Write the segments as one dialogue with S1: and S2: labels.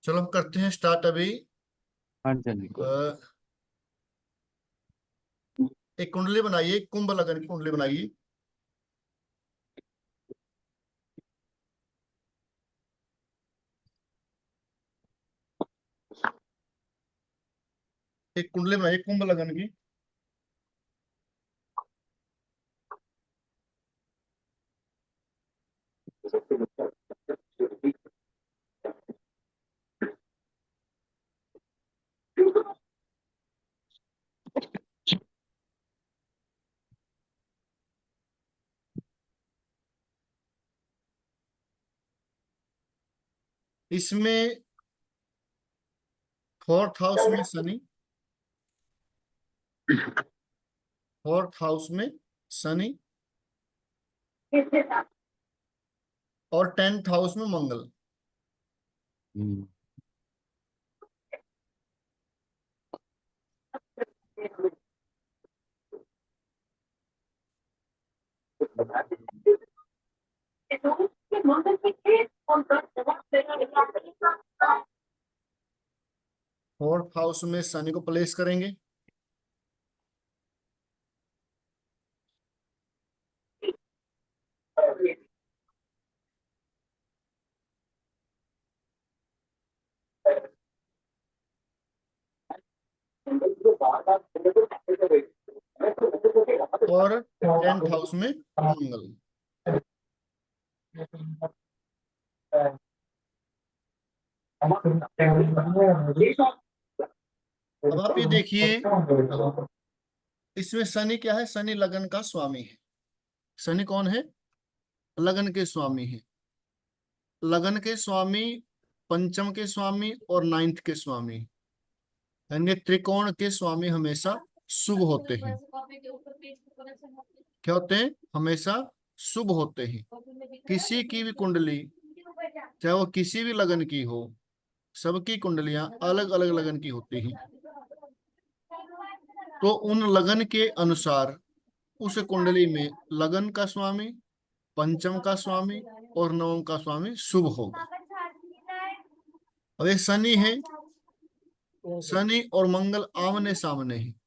S1: चलो हम करते हैं स्टार्ट अभी।
S2: हाँ जी कोई।
S1: अ, एक कुंडली बनाइए, कुंभ लगन की कुंडली बनाइए। एक कुंडली बनाइए कुंभ लगन की। इसमें फोर्थ हाउस में शनि, फोर्थ हाउस में शनि और टेंथ हाउस में मंगल।
S2: हम्म,
S1: फोर्थ हाउस में शनि को प्लेस करेंगे। और टेंथ हाउस में मंगल। अब आप ये देखिए, इसमें शनि क्या है? शनि लगन का स्वामी है। शनि कौन है? लगन के स्वामी है। लगन के स्वामी, पंचम के स्वामी और नाइन्थ के स्वामी, यानी त्रिकोण के स्वामी हमेशा शुभ होते हैं। क्या होते हैं? हमेशा शुभ होते हैं। किसी की भी कुंडली, चाहे वो किसी भी लगन की हो, सबकी कुंडलियां अलग अलग लगन की होती हैं। तो उन लगन के अनुसार उस कुंडली में लगन का स्वामी, पंचम का स्वामी और नवम का स्वामी शुभ होगा। अब ये शनि है, शनि और मंगल आमने सामने है।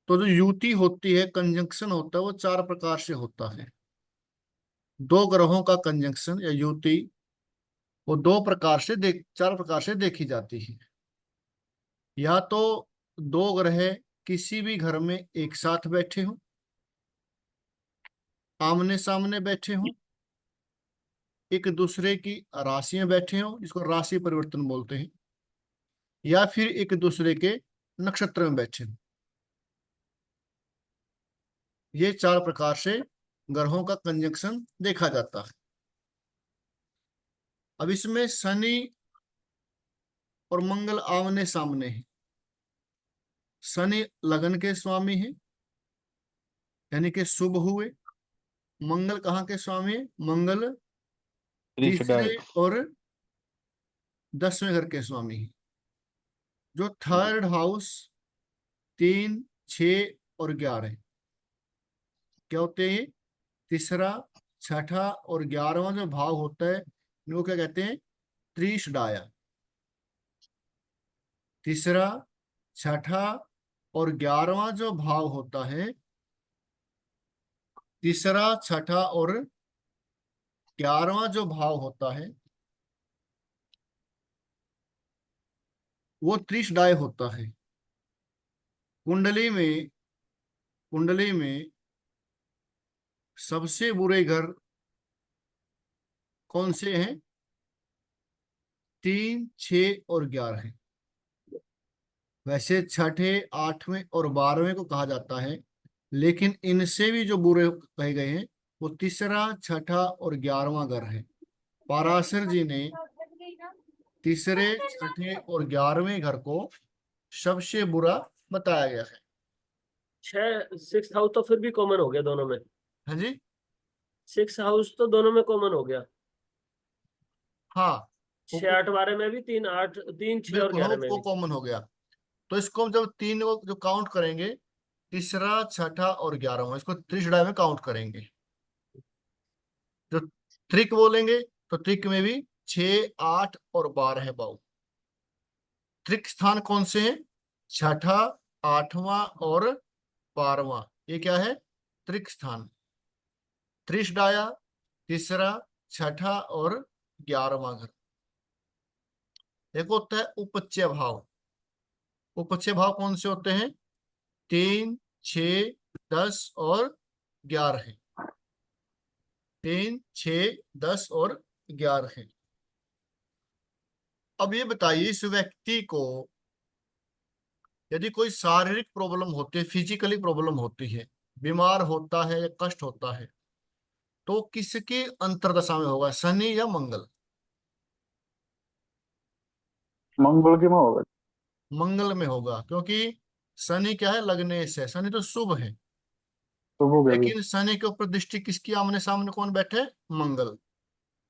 S1: तो जो युति होती है, कंजंक्शन होता है, वो चार प्रकार से होता है। दो ग्रहों का कंजंक्शन या युति वो चार प्रकार से देखी जाती है। या तो दो ग्रह किसी भी घर में एक साथ बैठे हों, आमने सामने बैठे हों, एक दूसरे की राशि में बैठे हों, जिसको राशि परिवर्तन बोलते हैं, या फिर एक दूसरे के नक्षत्र में बैठे हों। ये चार प्रकार से ग्रहों का कंजंक्शन देखा जाता है। अब इसमें शनि और मंगल आमने सामने है। शनि लगन के स्वामी है, यानी कि शुभ हुए। मंगल कहाँ के स्वामी है? मंगल तीसरे
S2: त्रिशदाई।
S1: और 10वें घर के स्वामी है। जो थर्ड हाउस, 3, 6 और 11 क्या होते हैं? तीसरा, छठा और 11वां जो भाव होता है, इनको क्या कहते हैं? त्रिशदाया। तीसरा, छठा और 11वां जो भाव होता है, तीसरा, छठा और 11वां जो भाव होता है, वो त्रिशदाय होता है। कुंडली में, कुंडली में सबसे बुरे घर कौन से हैं? 3, 6 और 11 हैं। वैसे छठे, 8वें और 12वें को कहा जाता है, लेकिन इनसे भी जो बुरे कहे गए हैं वो तीसरा, छठा और 11वां घर है। पराशर जी ने तीसरे, छठे और 11वें घर को सबसे बुरा बताया गया है।
S3: छह सिक्स हाउस तो फिर भी कॉमन हो गया दोनों में।
S1: हाँ जी।
S3: सिक्स हाउस तो दोनों में कॉमन हो गया।
S1: हाँ,
S3: 6, 8, 12 में भी, 3, 8, 3, 6 और
S1: बिल्कुल हो,
S3: 11 में
S1: वो
S3: भी।
S1: कॉमन हो गया। तो इसको हम जब तीन को जो काउंट करेंगे, तीसरा, छठा और 11वां, इसको त्रिशदाई में काउंट करेंगे। जो त्रिक बोलेंगे तो त्रिक में भी 6, 8 और 12 भाव। त्रिक स्थान कौन से हैं? छठा, 8वां और 12वां। ये क्या है? त्रिक स्थान। त्रिश डाया तीसरा, छठा और 11वां घर। एक होता है उपचय भाव। उपचय भाव कौन से होते हैं? 3, 6, 10 और 11। 3, 6, 10 और 11। अब ये बताइए, इस व्यक्ति को यदि कोई शारीरिक प्रॉब्लम होती है, फिजिकली प्रॉब्लम होती है, बीमार होता है या कष्ट होता है, तो किसकी अंतर्दशा में होगा, शनि या मंगल?
S4: मंगल की में होगा।
S1: मंगल में होगा, क्योंकि शनि क्या है? लगने से। शनि तो शुभ है,
S4: तो वो गए।
S1: लेकिन शनि के ऊपर दृष्टि किसकी आमने सामने कौन बैठे? मंगल।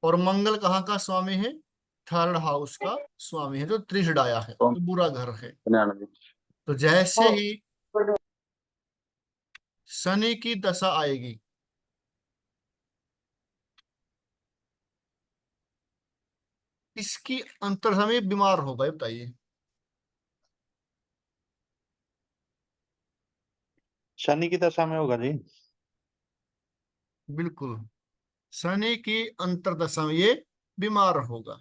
S1: और मंगल कहाँ का स्वामी है? थर्ड हाउस का स्वामी है, जो त्रिशडाया है,
S4: तो
S1: तो बुरा घर है।
S4: 99।
S1: तो जैसे ही शनि की दशा आएगी, इसकी अंतर्दशा में बीमार होगा, ये बताइए।
S5: शनि की दशा में होगा जी।
S1: बिल्कुल, शनि की अंतर्दशा में ये बीमार होगा।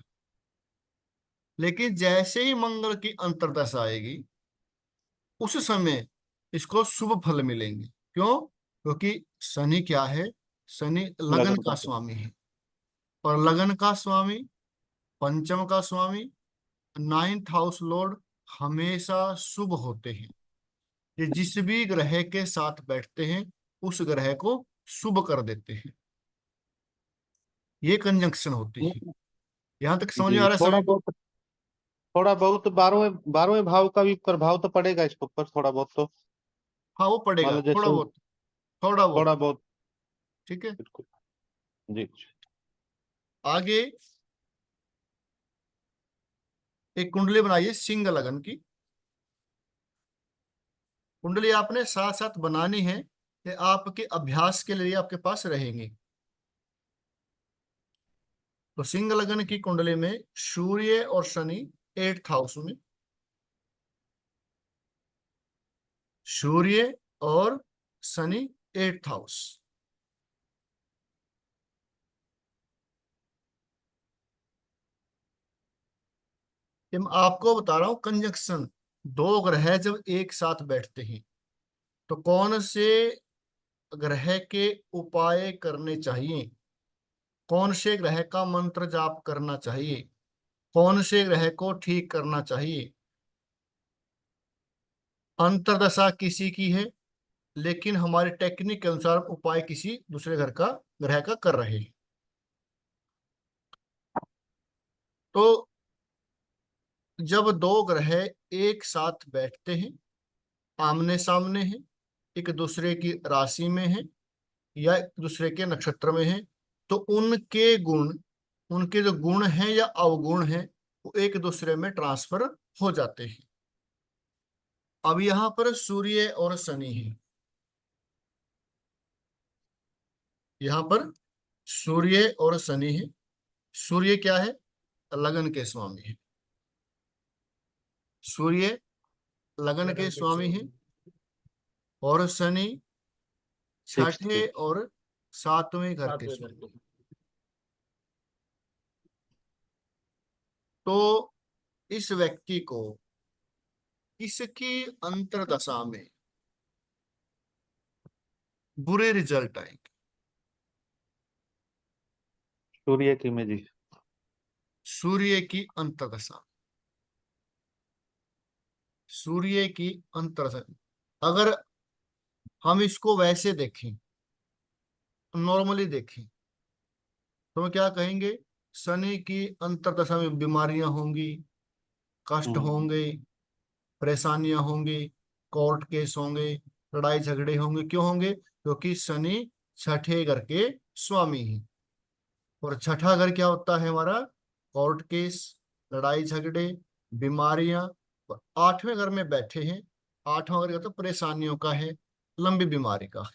S1: लेकिन जैसे ही मंगल की अंतर्दशा आएगी, उस समय इसको शुभ फल मिलेंगे। क्यों? क्योंकि शनि क्या है? शनि लगन
S5: लगन
S1: का
S5: का।
S1: स्वामी है, और लगन का स्वामी, पंचम का स्वामी, 9th हाउस लॉर्ड हमेशा शुभ होते हैं। ये जिस भी ग्रह के साथ बैठते हैं, उस ग्रह को शुभ कर देते हैं। ये कंजंक्शन होती है। यहां तक समझ में आ
S5: जी,
S1: रहा है सभी को?
S5: थोड़ा बहुत 12वें भाव का भी प्रभाव तो पड़ेगा इसके ऊपर, थोड़ा बहुत तो।
S1: हाँ, वो पड़ेगा,
S5: मान लो
S1: थोड़ा
S5: जैसे
S1: बहुत। थोड़ा बहुत।
S5: थोड़ा बहुत।
S1: ठीक है।
S5: बिल्कुल। जी।
S1: आगे एक कुंडली बनाइए सिंह लगन की। कुंडली आपने साथ साथ बनानी है, कि आपके अभ्यास के लिए आपके पास रहेंगी। तो सिंह लगन की कुंडली में सूर्य और शनि 8th हाउस में। सूर्य और शनि 8th हाउस। ये मैं आपको बता रहा हूं कंजक्शन। दो ग्रह जब एक साथ बैठते हैं, तो कौन से ग्रह के उपाय करने चाहिए, कौन से ग्रह का मंत्र जाप करना चाहिए, कौन से ग्रह को ठीक करना चाहिए। अंतर्दशा किसी की है, लेकिन हमारे टेक्निक के अनुसार उपाय किसी दूसरे ग्रह का कर रहे हैं। तो जब दो ग्रह एक साथ बैठते हैं, आमने सामने हैं, एक दूसरे की राशि में है या एक दूसरे के नक्षत्र में है, तो उनके गुण, उनके जो गुण हैं या अवगुण हैं, वो एक दूसरे में ट्रांसफर हो जाते हैं। अब यहां पर सूर्य और शनि है। यहां पर सूर्य और शनि है। सूर्य क्या है? लगन के स्वामी है। सूर्य लगन के स्वामी है, और शनि
S5: सिक्स
S1: छठे
S5: के।
S1: और 7वें घर के
S3: 7वें घर
S1: स्वामी।
S3: के।
S1: तो इस व्यक्ति को इसकी अंतर्दशा में बुरे रिजल्ट आएंगे।
S5: सूर्य की में जी।
S1: सूर्य की अंतर्दशा, सूर्य की अंतर्दशा। अगर हम इसको वैसे देखें, नॉर्मली देखें, तो हम क्या कहेंगे? शनि की अंतर्दशा में बीमारियां होंगी, कष्ट
S5: हम्म।
S1: होंगे, परेशानियां होंगी, कोर्ट केस होंगे, लड़ाई झगड़े होंगे। क्यों होंगे? क्योंकि शनि छठे घर के स्वामी हैं, और छठा घर क्या होता है हमारा? कोर्ट केस, लड़ाई झगड़े, बीमारियां। और 8वें घर में बैठे हैं। 8वां घर का तो परेशानियों का है, लंबी बीमारी का है।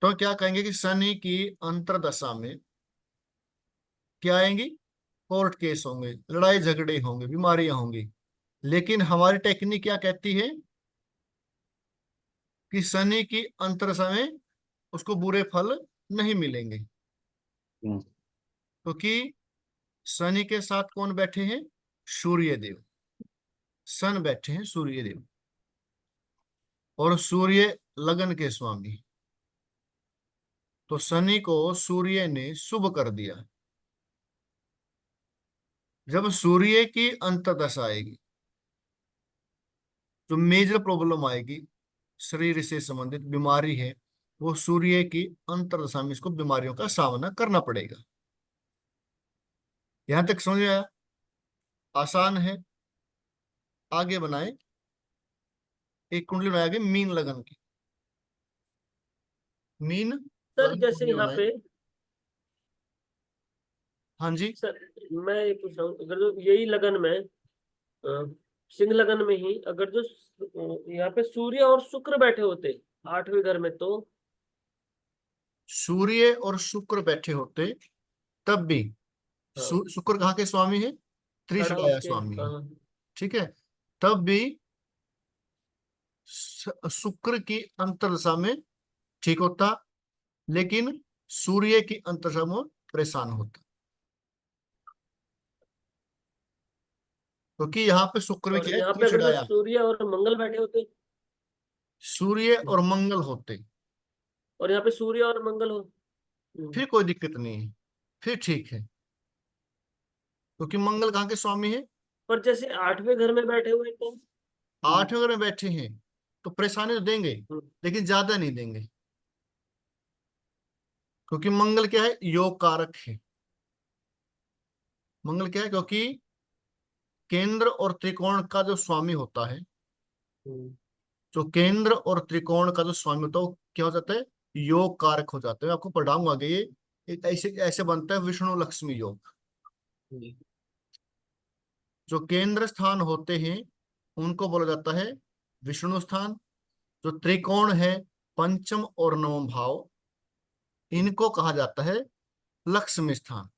S1: तो क्या कहेंगे कि शनि की अंतर्दशा में क्या आएंगी? कोर्ट केस होंगे, लड़ाई झगड़े होंगे, बीमारियां होंगी। लेकिन हमारी टेक्निक क्या कहती है कि शनि की अंतरदशा में उसको बुरे फल नहीं मिलेंगे,
S2: हम्म,
S1: क्योंकि शनि के साथ कौन बैठे हैं? सूर्य देव। सन बैठे हैं सूर्य देव, और सूर्य लगन के स्वामी। तो शनि को सूर्य ने शुभ कर दिया। जब सूर्य की अंतर्दशा आएगी, जो मेजर प्रॉब्लम आएगी, शरीर से संबंधित बीमारी है, वो सूर्य की अंतर्दशा में इसको बीमारियों का सामना करना पड़ेगा। यहां तक समझ में आया? आसान है। आगे बनाए। एक कुंडली बनाएंगे मीन लगन की। मीन
S3: सर
S1: लगन
S3: जैसे
S1: कुंडली
S3: यहाँ
S1: बनाए।
S3: पे,
S1: हाँ जी।
S3: सर मैं ये पूछ रहा हूँ, अगर जो यही लगन में सिंह लगन में ही अगर जो यहाँ पे सूर्य और शुक्र बैठे होते 8वें घर में, तो
S1: सूर्य और शुक्र बैठे होते तब भी
S3: हाँ,
S1: शुक्र कहाँ के स्वामी है?
S3: खड़ा
S1: त्रिशलाया
S3: उसके,
S1: स्वामी है।
S3: हाँ,
S1: ठीक है। तब भी शुक्र की अंतर्दशा में ठीक होता, लेकिन सूर्य की अंतर्दशा में परेशान होता, क्योंकि यहाँ पे शुक्र में
S3: और
S1: क्या है?
S3: यहाँ पे अगर जो
S1: त्रिशलाया।
S3: सूर्य और मंगल बैठे होते,
S1: सूर्य और मंगल होते
S3: और यहाँ पे सूर्य और मंगल हो,
S1: फिर कोई दिक्कत नहीं है, फिर ठीक है, क्योंकि मंगल कहाँ के स्वामी है?
S3: पर जैसे 8वें घर में बैठे हुए तो
S1: 8वें घर में बैठे हैं तो परेशानी तो देंगे,
S3: हम्म,
S1: लेकिन ज्यादा नहीं देंगे, क्योंकि मंगल क्या है? योग कारक है। मंगल क्या है? क्योंकि केंद्र और त्रिकोण का जो स्वामी होता है,
S3: हम्म,
S1: जो केंद्र और त्रिकोण का जो स्वामी होता है, वो क्या हो जाता है? योग कारक हो जाता है। मैं आपको पढ़ाऊंगा आगे ये। एक ऐसे ऐसे बनता है विष्णु लक्ष्मी योग।
S3: हम्म,
S1: जो केंद्र स्थान होते हैं उनको बोला जाता है विष्णु स्थान। जो त्रिकोण है, पंचम और नवम भाव, इनको कहा जाता है लक्ष्मी स्थान।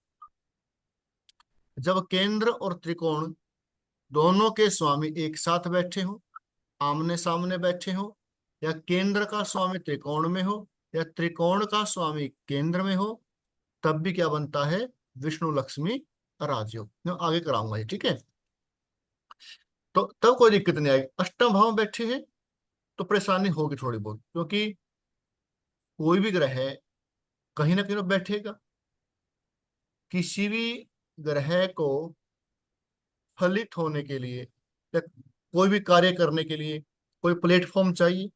S1: जब केंद्र और त्रिकोण दोनों के स्वामी एक साथ बैठे हो, आमने सामने बैठे हो, या केंद्र का स्वामी त्रिकोण में हो, या त्रिकोण का स्वामी केंद्र में हो, तब भी क्या बनता है? विष्णु लक्ष्मी राजयोग। मैं आगे कराऊंगा ये, ठीक है? तो तब कोई दिक्कत नहीं आएगी। अष्टम भाव में बैठे हैं तो परेशानी होगी थोड़ी बहुत, क्योंकि कोई भी ग्रह है कहीं ना कहीं तो बैठेगा। किसी भी ग्रह को फलित होने के लिए या कोई भी कार्य करने के लिए कोई प्लेटफॉर्म चाहिए।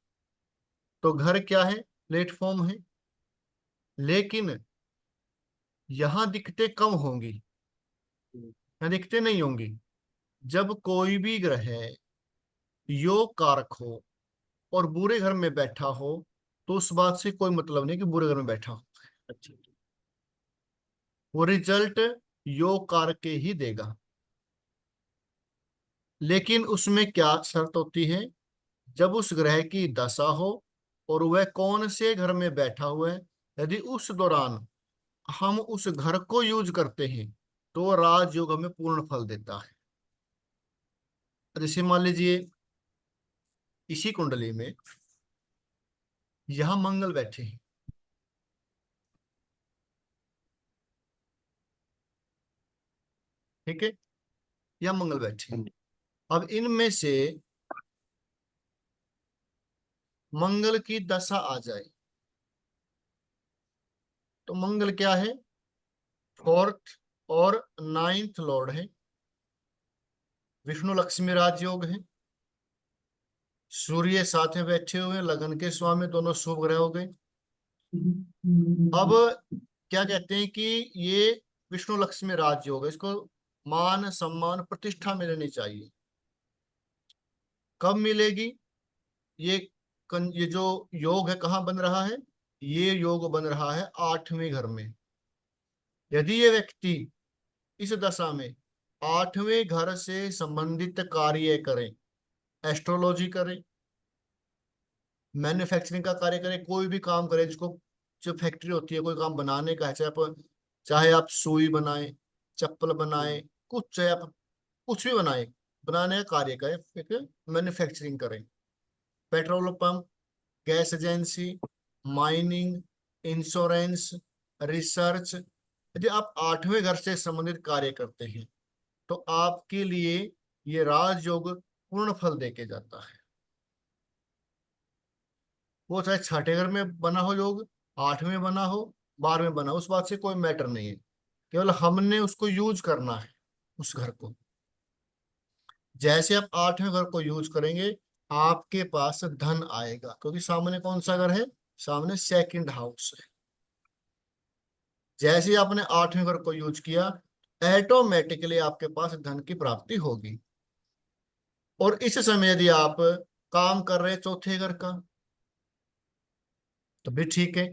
S1: तो घर क्या है? प्लेटफॉर्म है। लेकिन यहाँ दिक्कतें कम होंगी, यहाँ दिक्कतें नहीं होंगी। जब कोई भी ग्रह योग कारक हो और बुरे घर में बैठा हो, तो उस बात से कोई मतलब नहीं कि बुरे घर में बैठा हो,
S3: अच्छा,
S1: वो रिजल्ट योग कारक के ही देगा। लेकिन उसमें क्या शर्त होती है? जब उस ग्रह की दशा हो और वह कौन से घर में बैठा हुआ है, यदि उस दौरान हम उस घर को यूज करते हैं तो राजयोग हमें पूर्ण फल देता है। जैसे मान लीजिए इसी कुंडली में यहां मंगल बैठे हैं, ठीक है? या मंगल बैठे हैं। अब इनमें से मंगल की दशा आ जाए तो मंगल क्या है? फोर्थ और नाइन्थ लॉर्ड है, विष्णु लक्ष्मी राजयोग है। सूर्य साथ में बैठे हुए हैं, लगन के स्वामी, दोनों शुभ ग्रह हो गए। अब क्या कहते हैं कि ये विष्णु लक्ष्मी राजयोग है, इसको मान सम्मान प्रतिष्ठा मिलनी चाहिए। कब मिलेगी? ये ये जो योग है कहाँ बन रहा है? ये योग बन रहा है 8वें घर में। यदि ये व्यक्ति इस दशा में 8वें घर से संबंधित कार्य करे, एस्ट्रोलॉजी करे, मैन्युफैक्चरिंग का कार्य करे, कोई भी काम करे जिसको, जो फैक्ट्री होती है कोई काम बनाने का है, चाहे आप सुई बनाए, चप्पल बनाए, कुछ चाहे आप कुछ भी बनाए, बनाने का कार्य करें, फिर मैन्युफैक्चरिंग करें। Petrol pump, gas agency, mining, insurance, research. यदि आप 8वें घर से संबंधित कार्य करते हैं तो आपके लिए ये राजयोग पूर्ण फल देके जाता है। वो चाहे 6ठे घर में बना हो योग, 8वें में बना हो, 12वें में बना हो, उस बात से कोई मैटर नहीं है। केवल हमने उसको यूज करना है, उस घर को। जैसे आप 8वें घर को यूज करेंगे आपके पास धन आएगा, क्योंकि सामने कौन सा घर है? सामने सेकंड हाउस है। जैसे ही आपने 8वें घर को यूज किया, ऑटोमेटिकली आपके पास धन की प्राप्ति होगी। और इस समय यदि आप काम कर रहे हैं चौथे घर का तो भी ठीक है।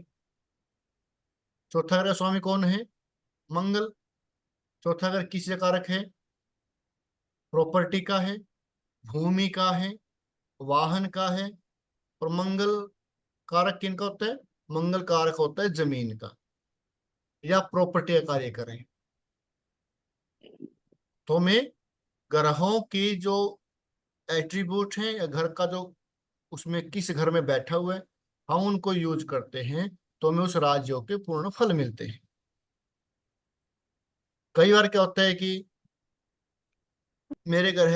S1: चौथा घर का स्वामी कौन है? मंगल। चौथा घर किस कारक है? प्रॉपर्टी का है, भूमि का है, वाहन का है। और मंगल कारक किनका होता है? मंगल कारक होता है जमीन का या प्रॉपर्टी का कार्य करें। तो मैं ग्रहों की जो एट्रीब्यूट है या घर का जो उसमें किस घर में बैठा हुआ है हम उनको यूज करते हैं तो हमें उस राजयोग के पूर्ण फल मिलते हैं। कई बार क्या होता है कि मेरे ग्रह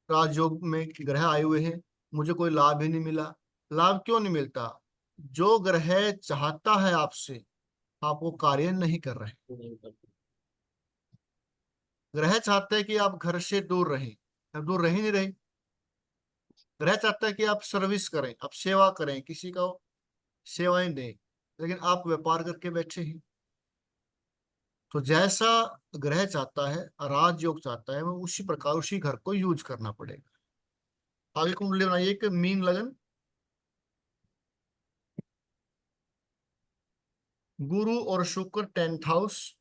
S1: राजयोग में ग्रह आए हुए हैं, मुझे कोई लाभ ही नहीं मिला। लाभ क्यों नहीं मिलता? जो ग्रह चाहता है आपसे आप वो कार्य नहीं कर रहे।
S3: नहीं करते।
S1: ग्रह चाहता है कि आप घर से दूर रहें, आप दूर रह ही नहीं रहे। ग्रह चाहता है कि आप सर्विस करें, आप सेवा करें, किसी को सेवाएं दें, लेकिन आप व्यापार करके बैठे हैं। तो जैसा ग्रह चाहता है, राजयोग चाहता है, वो उसी प्रकार उसी घर को यूज करना पड़ेगा। आगे कुंडली बनाइए कि मीन लगन, गुरु और शुक्र 10th हाउस,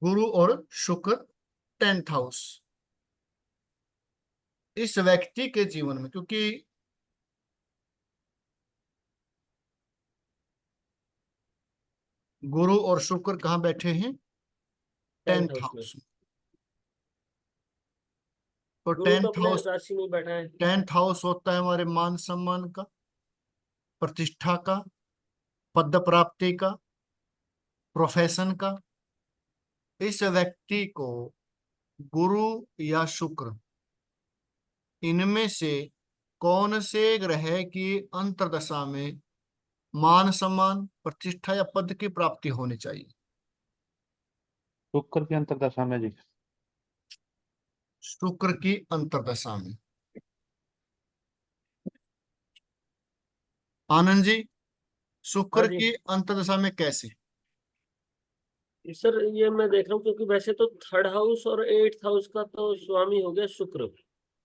S1: गुरु और शुक्र 10th हाउस। इस व्यक्ति के जीवन में, क्योंकि गुरु और शुक्र कहाँ बैठे हैं? 10th
S3: 10th हाउस में
S1: हाउस। तो
S3: गुरु तो
S1: 10th
S3: अपने
S1: हाउस,
S3: राशि में बैठा है।
S1: 10th हाउस होता है हमारे मान सम्मान का, प्रतिष्ठा का, पद प्राप्ति का, प्रोफेशन का। इस व्यक्ति को गुरु या शुक्र इनमें से कौन से ग्रह की अंतर्दशा में मान सम्मान, प्रतिष्ठा या पद की प्राप्ति होनी चाहिए?
S5: शुक्र की अंतर्दशा में जी।
S1: शुक्र की अंतर्दशा में। आनंद जी,
S3: हाँ
S1: शुक्र
S3: जी
S1: की अंतर्दशा में कैसे?
S3: सर, ये मैं देख रहा हूँ क्योंकि वैसे तो 3rd हाउस और 8th हाउस का तो स्वामी हो गया शुक्र,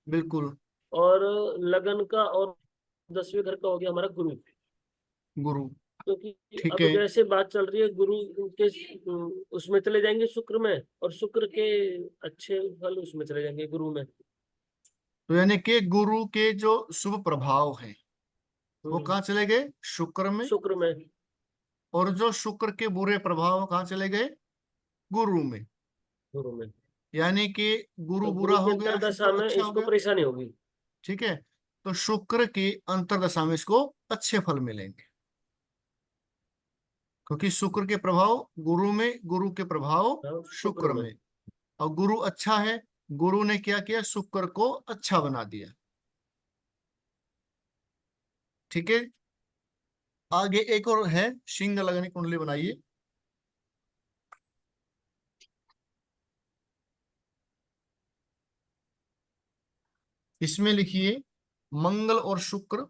S1: बिल्कुल।
S3: और लगन का और 10वें घर का हो गया हमारा गुरु।
S1: गुरु,
S3: क्योंकि
S1: ठीक
S3: अब
S1: है।
S3: जैसे बात चल रही है गुरु के उसमें चले जाएंगे शुक्र में, और शुक्र के अच्छे फल उसमें चले जाएंगे गुरु में।
S1: तो यानी कि गुरु के जो शुभ प्रभाव हैं वो
S3: हम्म,
S1: कहाँ चले गए? शुक्र में।
S3: शुक्र में,
S1: और जो शुक्र के बुरे प्रभाव कहाँ चले गए? गुरु में।
S3: गुरु में।
S1: यानी कि गुरु
S3: तो
S1: बुरा
S3: गुरु की
S1: हो गया,
S3: अंतर्दशा
S1: शुक्र
S3: में
S1: अच्छा हो
S3: इसको
S1: गया।
S3: परेशानी होगी।
S1: ठीक है। तो शुक्र की अंतर्दशा में इसको अच्छे फल मिलेंगे, क्योंकि शुक्र के प्रभाव गुरु में, गुरु के प्रभाव
S3: हाँ, शुक्र
S1: शुक्र
S3: में।
S1: में। और गुरु अच्छा है, गुरु ने क्या किया? शुक्र को अच्छा बना दिया। ठीक है। आगे एक और है, सिंह लगन कुंडली बनाइए। इसमें लिखिए मंगल और शुक्र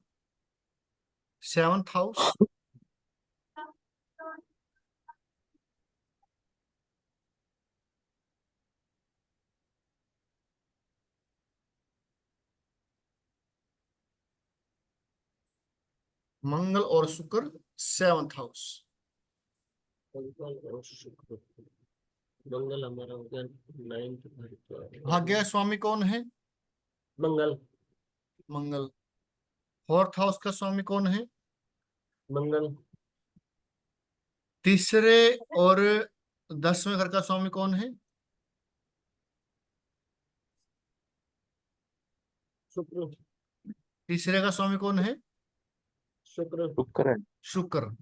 S1: 7th हाउस, मंगल और शुक्र 7th हाउस।
S3: मंगल और शुक्र। मंगल हमारा हो गया 9th घर का,
S1: भाग्य स्वामी कौन है?
S3: मंगल।
S1: मंगल। फोर्थ हाउस का स्वामी कौन है?
S3: मंगल।
S1: तीसरे और 10वें घर का स्वामी कौन है?
S3: शुक्र।
S1: तीसरे का स्वामी कौन है?
S3: शुक्र।
S4: शुक्र है।
S1: शुक्र।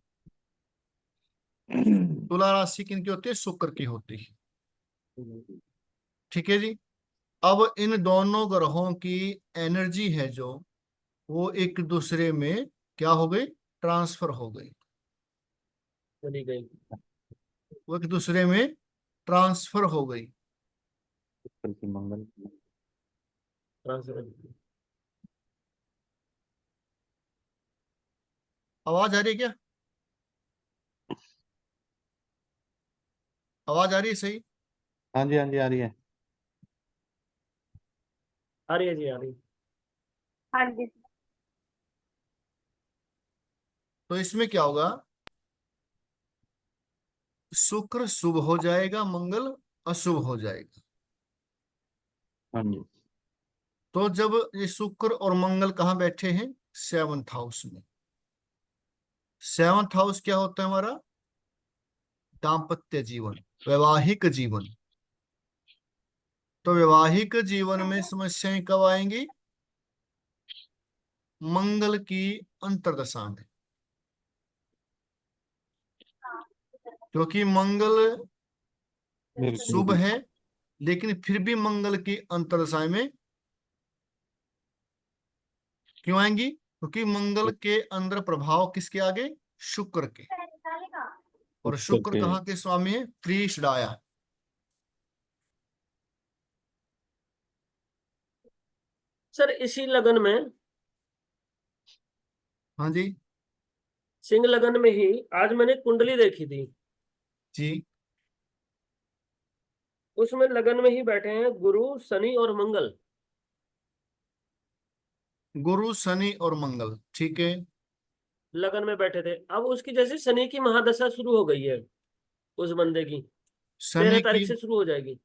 S1: तुला राशि किनकी होती है? शुक्र की होती है। ठीक है जी। अब इन दोनों ग्रहों की एनर्जी है जो, वो एक दूसरे में क्या हो गई? ट्रांसफर हो गई।
S3: चली गई।
S1: वो एक दूसरे में ट्रांसफर हो गई।
S2: शुक्र की मंगल।
S3: ट्रांसफर।
S1: आवाज आ रही है क्या? आवाज आ रही है सही?
S5: हाँ जी, हाँ जी, आ रही है।
S3: आ रही है जी, आ रही है।
S6: हाँ जी।
S1: तो इसमें क्या होगा? शुक्र शुभ हो जाएगा, मंगल अशुभ हो जाएगा।
S2: हाँ जी।
S1: तो जब ये शुक्र और मंगल कहाँ बैठे हैं? 7th हाउस में। 7th हाउस क्या होता है हमारा? दाम्पत्य जीवन, वैवाहिक जीवन। तो वैवाहिक जीवन में समस्याएं कब आएंगी? मंगल की अंतर्दशा में। क्योंकि मंगल
S5: बिल्कुल।
S1: शुभ है, लेकिन फिर भी मंगल की अंतर्दशा में क्यों आएंगी? क्योंकि मंगल के अंदर प्रभाव किसके आगे? शुक्र के। और
S2: शुक्र
S1: शुक्र
S2: के।
S1: कहाँ के स्वामी है? त्रिशडाया।
S3: सर इसी लगन में,
S1: हाँ जी।
S3: सिंह लगन में ही आज मैंने कुंडली देखी थी।
S1: जी।
S3: उसमें लगन में ही बैठे हैं गुरु, शनि और मंगल।
S1: गुरु, शनि और मंगल, ठीक है।
S3: लगन में बैठे थे। अब उसकी जैसे शनि की महादशा शुरू हो गई है उस बंदे की, तेरह
S1: शनि की
S3: तारीख से शुरू हो जाएगी।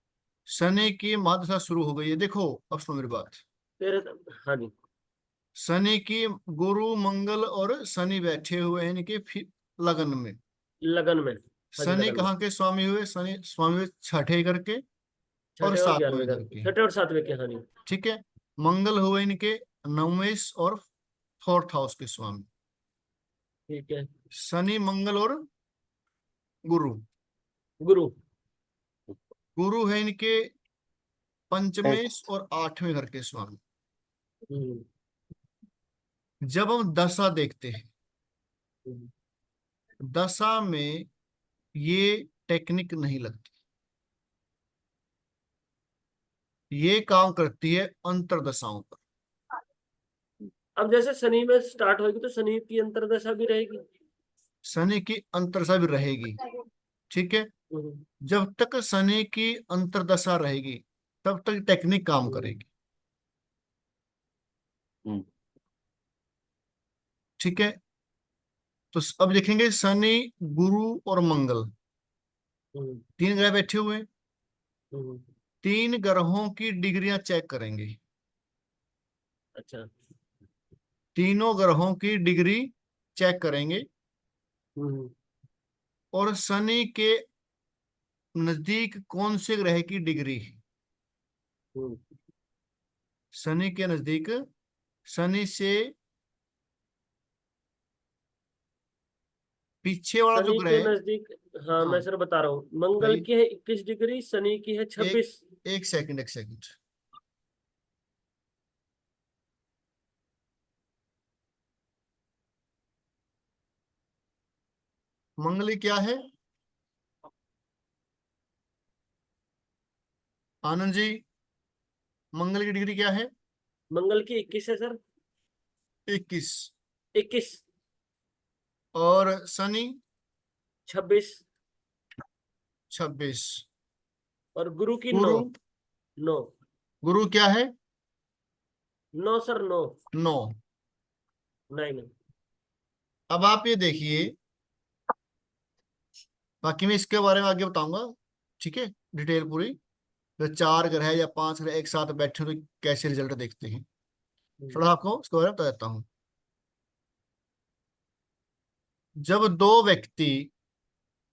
S1: शनि की महादशा शुरू हो गई है। देखो अब सुनो मेरी बात।
S3: हाँ जी।
S1: शनि की, गुरु मंगल और शनि बैठे हुए हैं इनके लगन में।
S3: लगन में। हाँ जी,
S1: शनि
S3: लगन में।
S1: कहाँ के स्वामी हुए? शनि स्वामी हुए छठे घर के और
S3: छठे और
S1: 7वें
S3: 11वें
S1: घर
S3: घर,
S1: के।
S3: छठे और 7वें के। हाँ जी।
S1: ठीक है। मंगल हुए इनके 9वें और 4th हाउस के स्वामी।
S3: ठीक है।
S1: शनि, मंगल और गुरु।
S3: गुरु।
S1: गुरु है इनके 5वें
S4: एक
S1: और 8वें घर के स्वामी।
S3: हम्म,
S1: जब हम दशा देखते हैं,
S3: हम्म।
S1: दशा में ये टेक्निक नहीं लगती। ये काम करती है अंतरदशाओं पर।
S3: अब जैसे शनि में स्टार्ट होगी तो शनि की अंतर्दशा भी रहेगी।
S1: शनि की अंतरदशा भी रहेगी। ठीक है।
S3: हम्म,
S1: जब तक शनि की अंतरदशा रहेगी तब तक टेक्निक काम
S3: हम्म,
S1: करेगी।
S2: हम्म।
S1: ठीक है। तो अब देखेंगे शनि, गुरु और मंगल,
S3: हम्म,
S1: 3 ग्रह बैठे हुए हैं।
S3: हम्म।
S1: 3 ग्रहों की डिग्रियां चेक करेंगे।
S3: अच्छा।
S1: तीनों ग्रहों की डिग्री चेक करेंगे।
S3: हम्म,
S1: और शनि के नजदीक कौन से ग्रह की डिग्री है?
S3: हम्म।
S1: शनि के नजदीक, शनि से पीछे वाला जो
S3: शनि
S1: ग्रह
S3: के
S1: है।
S3: नजदीक। हाँ
S1: हाँ
S3: मैं सर बता रहा हूँ, मंगल
S1: भाई,
S3: की है 21 डिग्री, शनि की है
S1: एक
S3: 26।
S1: एक सेकंड, एक सेकंड। मंगली क्या है? आनंद जी, मंगल की डिग्री क्या है?
S3: मंगल की 21 है सर।
S1: 21।
S3: 21।
S1: और शनि
S3: 26।
S1: 26।
S3: और गुरु की 9।
S1: गुरु,
S3: 9।
S1: गुरु क्या है?
S3: 9 सर, 9।
S1: 9।
S3: 9।
S1: अब आप ये देखिए, बाकी मैं इसके बारे में आगे बताऊंगा। ठीक है, डिटेल पूरी। तो 4 ग्रह या 5 ग्रह एक साथ बैठे हो तो कैसे रिजल्ट देखते हैं। थोड़ा आपको इसको बता देता हूँ। जब दो व्यक्ति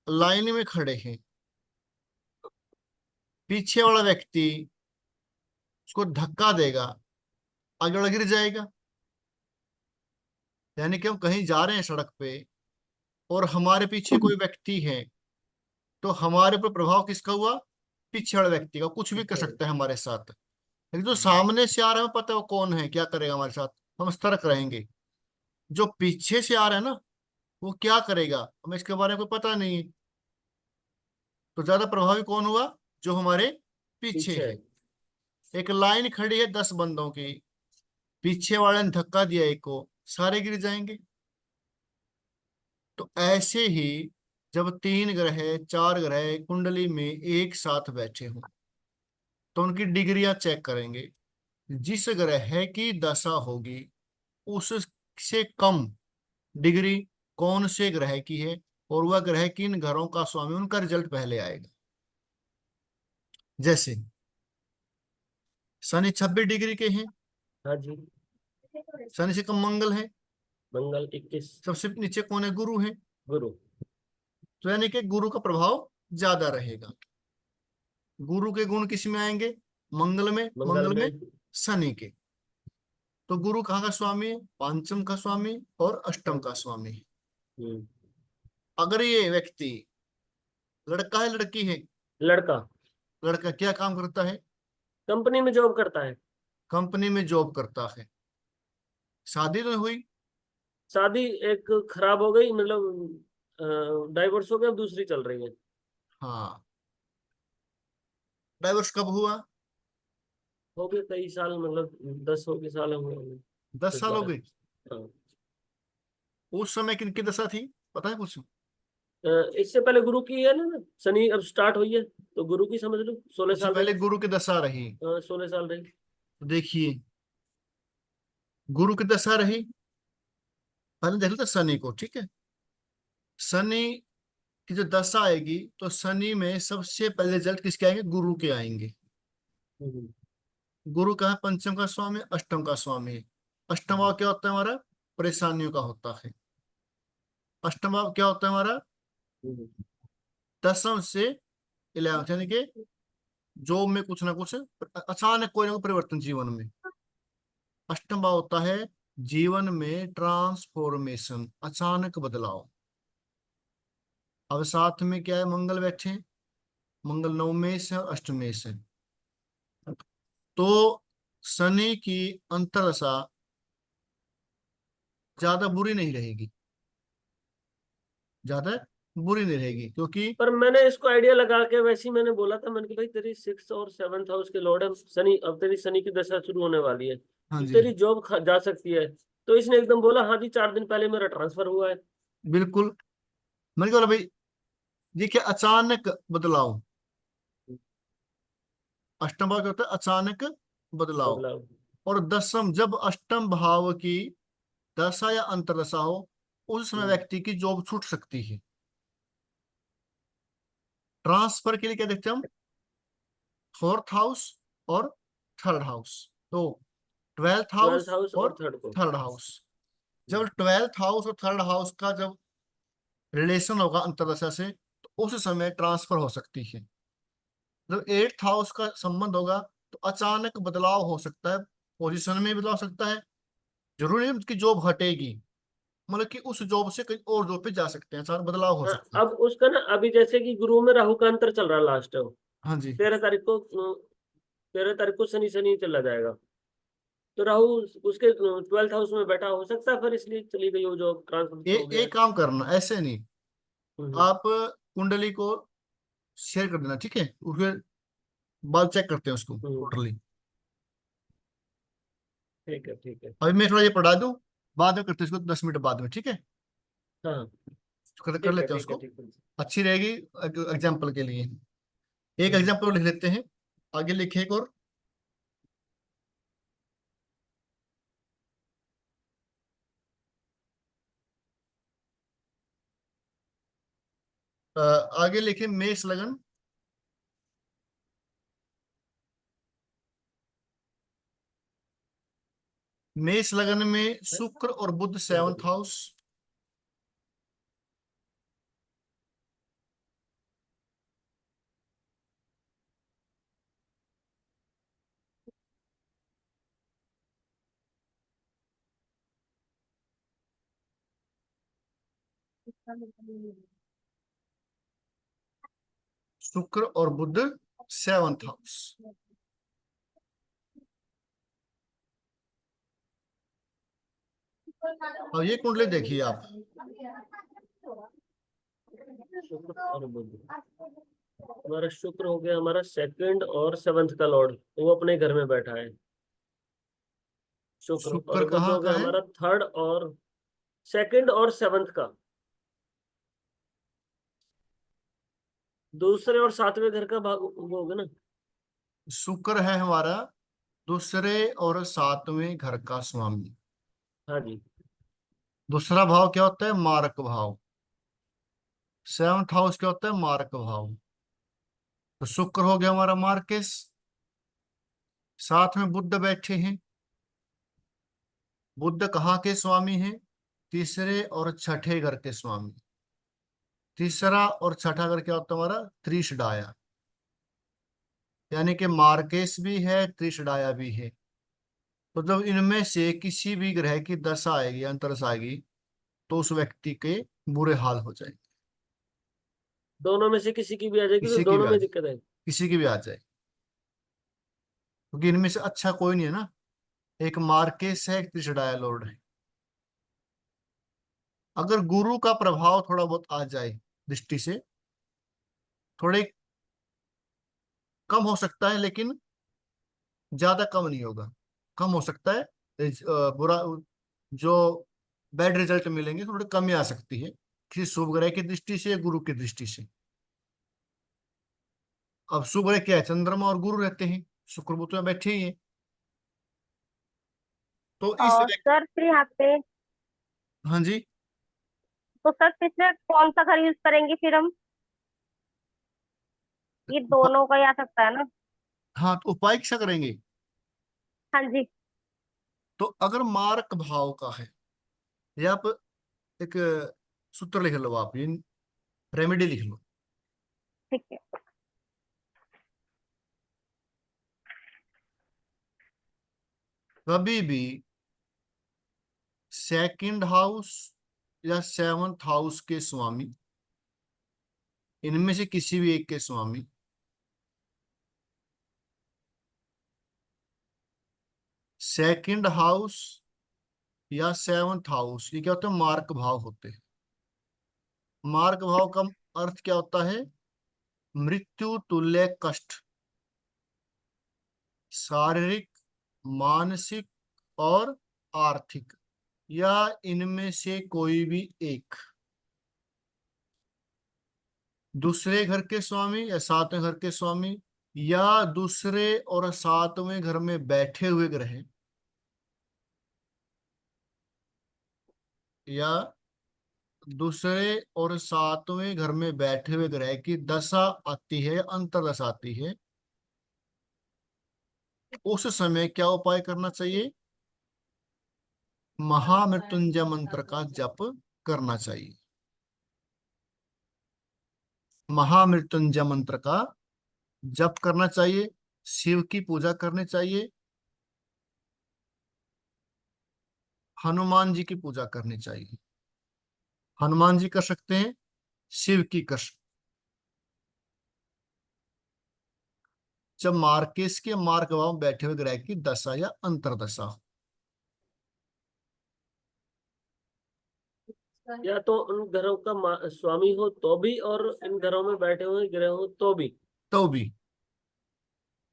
S1: लाइन में खड़े हैं, पीछे वाला व्यक्ति उसको धक्का देगा, आगे वाला गिर जाएगा। यानी कि हम कहीं जा रहे हैं सड़क पे और हमारे पीछे कोई व्यक्ति है, तो हमारे ऊपर प्रभाव किसका हुआ? पीछे वाले व्यक्ति का। कुछ भी कर सकता है हमारे साथ, लेकिन जो सामने से आ रहा है हमें पता है वो कौन है, क्या करेगा हमारे साथ, हम सतर्क रहेंगे। जो पीछे से आ रहा है ना, वो क्या करेगा हमें इसके बारे में कोई पता नहीं है। तो ज्यादा प्रभावी कौन हुआ? जो हमारे पीछे
S3: पीछे।
S1: है। एक लाइन खड़ी है 10 बंदों की, पीछे वाले ने धक्का दिया एक को, सारे गिर जाएंगे। तो ऐसे ही जब 3 ग्रह 4 ग्रह कुंडली में एक साथ बैठे हों, तो उनकी डिग्रियां चेक करेंगे। जिस ग्रह की दशा होगी उससे कम डिग्री कौन से ग्रह की है, और वह ग्रह किन घरों का स्वामी, उनका रिजल्ट पहले आएगा। जैसे शनि 26 डिग्री के हैं,
S3: हाँ जी।
S1: शनि से कम मंगल है,
S3: मंगल 21।
S1: सबसे नीचे कौन है? गुरु है।
S3: गुरु।
S1: तो यानी कि गुरु का प्रभाव ज्यादा रहेगा। गुरु के गुण किस में आएंगे? मंगल में।
S3: मंगल
S1: मंगल में
S3: में।
S1: शनि के। तो गुरु कहाँ का स्वामी है? पंचम का स्वामी और अष्टम का स्वामी है।
S3: हम्म।
S1: अगर ये व्यक्ति लड़का है लड़की है?
S3: लड़का।
S1: लड़का क्या काम करता है?
S3: कंपनी में जॉब करता है।
S1: कंपनी में जॉब करता है। शादी तो हुई?
S3: शादी एक खराब हो गई, मतलब डाइवोर्स हो गया, अब दूसरी चल रही है।
S1: हाँ। डाइवोर्स कब हुआ?
S3: हो गए कई साल, मतलब 10 हो गए साल हुए होंगे।
S1: 10 साल हो
S3: 10-12।
S1: गए।
S3: हाँ।
S1: उस समय किनकी दशा थी, पता है कुछ?
S3: इससे पहले गुरु की है ना, शनि अब स्टार्ट हुई है, तो गुरु की समझ लो 16
S1: उससे
S3: साल
S1: पहले
S3: रही।
S1: गुरु की दशा रही।
S3: 16 साल रही।
S1: तो देखिए, गुरु की दशा रही, पहले देख लो शनि को, ठीक है। शनि की जो दशा आएगी, तो शनि में सबसे पहले रिजल्ट किसके आएंगे? गुरु के आएंगे।
S3: हम्म।
S1: गुरु का है पंचम का स्वामी, अष्टम का स्वामी है। अष्टम भाव क्या होता है हमारा? परेशानियों का होता है। अष्टम भाव क्या होता है हमारा?
S3: हम्म।
S1: 10 से 11, यानी कि जॉब में कुछ ना कुछ अचानक कोई ना कोई परिवर्तन जीवन में। अष्टम भाव होता है जीवन में ट्रांसफॉर्मेशन, अचानक बदलाव। अब साथ में क्या है? मंगल बैठे हैं। मंगल नवमेश है और अष्टमेश है। तो शनि की अंतरदशा ज्यादा बुरी नहीं रहेगी, ज्यादा बुरी नहीं रहेगी, क्योंकि
S3: पर मैंने इसको आइडिया लगा के वैसे ही मैंने बोला था, मैंने कहा भाई तेरी 6th और 7th हाउस के लॉर्ड है शनि, अब तेरी शनि की दशा शुरू होने वाली है,
S1: हाँ
S3: तो
S1: जी,
S3: तेरी जॉब जा सकती है। तो इसने एकदम बोला हाँ जी 4 दिन पहले मेरा ट्रांसफर हुआ है।
S1: बिल्कुल। मैंने कहा भाई, ये क्या अचानक बदलाव? अष्टम भाव क्या होता है? अचानक बदलाव।
S3: बदलाव।
S1: और दसम, जब अष्टम भाव की दशा या अंतरदशा हो, उस समय
S3: हम्म।
S1: व्यक्ति की जॉब छूट सकती है। ट्रांसफर के लिए क्या देखते हैं हम? 4th हाउस और 3rd हाउस। तो 12th हाउस
S3: 12th हाउस और
S1: और
S3: थर्ड को।
S1: 3rd house. जब 12th हाउस और 3rd हाउस का जब रिलेशन होगा अंतरदशा से, तो उस समय ट्रांसफर हो सकती है। जब 8th हाउस का संबंध होगा, तो अचानक बदलाव हो सकता है, पोजीशन में बदलाव हो सकता है। जरूरी नहीं उसकी जॉब हटेगी, मतलब कि उस जॉब से कहीं और जॉब पे जा सकते हैं, अचानक बदलाव हो
S3: हाँ,
S1: सकता है।
S3: अब उसका ना अभी जैसे कि गुरु में राहु का अंतर चल रहा है लास्ट,
S1: हाँ जी।
S3: 13 तारीख को 13 तारीख को शनि शनि चला जाएगा। तो राहु उसके 12th हाउस में बैठा हो सकता है, फिर इसलिए चली गई वो जॉब, ट्रांसफर हो गया है।
S1: एक काम करना, ऐसे नहीं,
S3: हम्म।
S1: आप कुंडली को शेयर कर देना, ठीक है, फिर बाद चेक करते हैं उसको
S3: हम्म।
S1: टोटली।
S3: ठीक है ठीक है।
S1: अभी मैं थोड़ा ये पढ़ा दूं, बाद में करते हैं इसको 10 मिनट बाद में, ठीक है।
S3: हाँ
S1: कर
S3: ठीक है
S1: लेते हैं
S3: ठीक है
S1: उसको,
S3: ठीक है।
S1: अच्छी रहेगी एग्जाम्पल के लिए। एक
S3: हम्म।
S1: एग्जाम्पल लिख लेते हैं, आगे लिखे एक और। आगे लिखे मेष लगन। मेष लगन में शुक्र और बुध 7th हाउस, शुक्र और बुध 7th हाउस। और ये कुंडली देखिए आप,
S3: शुक्र और बुध। हमारा शुक्र हो गया हमारा 2nd और 7th का लॉर्ड, वो अपने घर में बैठा है शुक्र।
S1: शुक्र
S3: और बुध
S1: कहाँ
S3: हो
S1: का
S3: गया
S1: है?
S3: हमारा 3rd और 2nd और 7th का, दूसरे और 7वें घर का भाग वो होगा ना।
S1: शुक्र है हमारा दूसरे और 7वें घर का स्वामी।
S3: हाँ जी।
S1: दूसरा भाव क्या होता है? मारक भाव। 7th हाउस क्या होता है? मारक भाव। तो शुक्र हो गया हमारा मार्केस, साथ में बुध बैठे हैं। बुध कहाँ के स्वामी हैं? तीसरे और छठे घर के स्वामी। तीसरा और छठा घर क्या होता है हमारा? त्रिशडाया, यानी कि मार्केस भी है, त्रिशडाया भी है। तो जब इनमें से किसी भी ग्रह की दशा आएगी, अंतरदशा आएगी, तो उस व्यक्ति के बुरे हाल हो जाएंगे।
S3: दोनों में से किसी की भी आ जाएगी तो
S1: किसी की भी
S3: दोनों
S1: आ
S3: में
S1: जाए,
S3: दिक्कत है।
S1: किसी की भी आ जाए, क्योंकि इनमें से अच्छा कोई नहीं है ना। एक मार्केस है, एक त्रिशडाया लॉर्ड है। अगर गुरु का प्रभाव थोड़ा बहुत आ जाए दृष्टि से, थोड़े कम हो सकता है, लेकिन ज्यादा कम नहीं होगा। कम हो सकता है, बुरा जो बैड रिजल्ट मिलेंगे थोड़ी कमी आ सकती है किसी शुभ ग्रह की दृष्टि से या गुरु की दृष्टि से। अब शुभ ग्रह क्या है? चंद्रमा और गुरु रहते हैं, शुक्र बुध में बैठे ही हैं। तो इस
S6: और सर फिर यहाँ पे,
S1: हाँ जी,
S6: तो सर इसमें कौन सा घर यूज करेंगे फिर हम? ये दोनों का ही आ सकता है ना?
S1: हाँ, तो उपाय क्या करेंगे?
S6: हाँ जी।
S1: तो अगर मार्क भाव का है, या आप एक सूत्र लिख लो, आप ये रेमेडी लिख लो।
S6: ठीक है।
S1: कभी भी 2nd हाउस या 7th हाउस के स्वामी, इनमें से किसी भी एक के स्वामी 2nd हाउस या 7th हाउस, ये क्या होता है? मार्क भाव होते हैं। मार्क भाव का अर्थ क्या होता है? मृत्यु तुल्य कष्ट, शारीरिक, मानसिक और आर्थिक, या इनमें से कोई भी एक। दूसरे घर के स्वामी या 7वें घर के स्वामी, या दूसरे और 7वें घर में बैठे हुए ग्रह, या दूसरे और 7वें घर में बैठे हुए ग्रह की दशा आती है, अंतरदशा आती है, उस समय क्या उपाय करना चाहिए? महामृत्युंजय मंत्र का जप करना चाहिए। महामृत्युंजय मंत्र का जप करना चाहिए, शिव की पूजा करनी चाहिए, हनुमान जी की पूजा करनी चाहिए। हनुमान जी कर सकते हैं, शिव की कर सकते। जब मार्केस के मार्क भाव बैठे हुए ग्रह की दशा या अंतरदशा हो।
S3: या तो उन घरों का स्वामी हो तो भी, और इन घरों में बैठे हुए ग्रह हो तो भी।
S1: तो भी,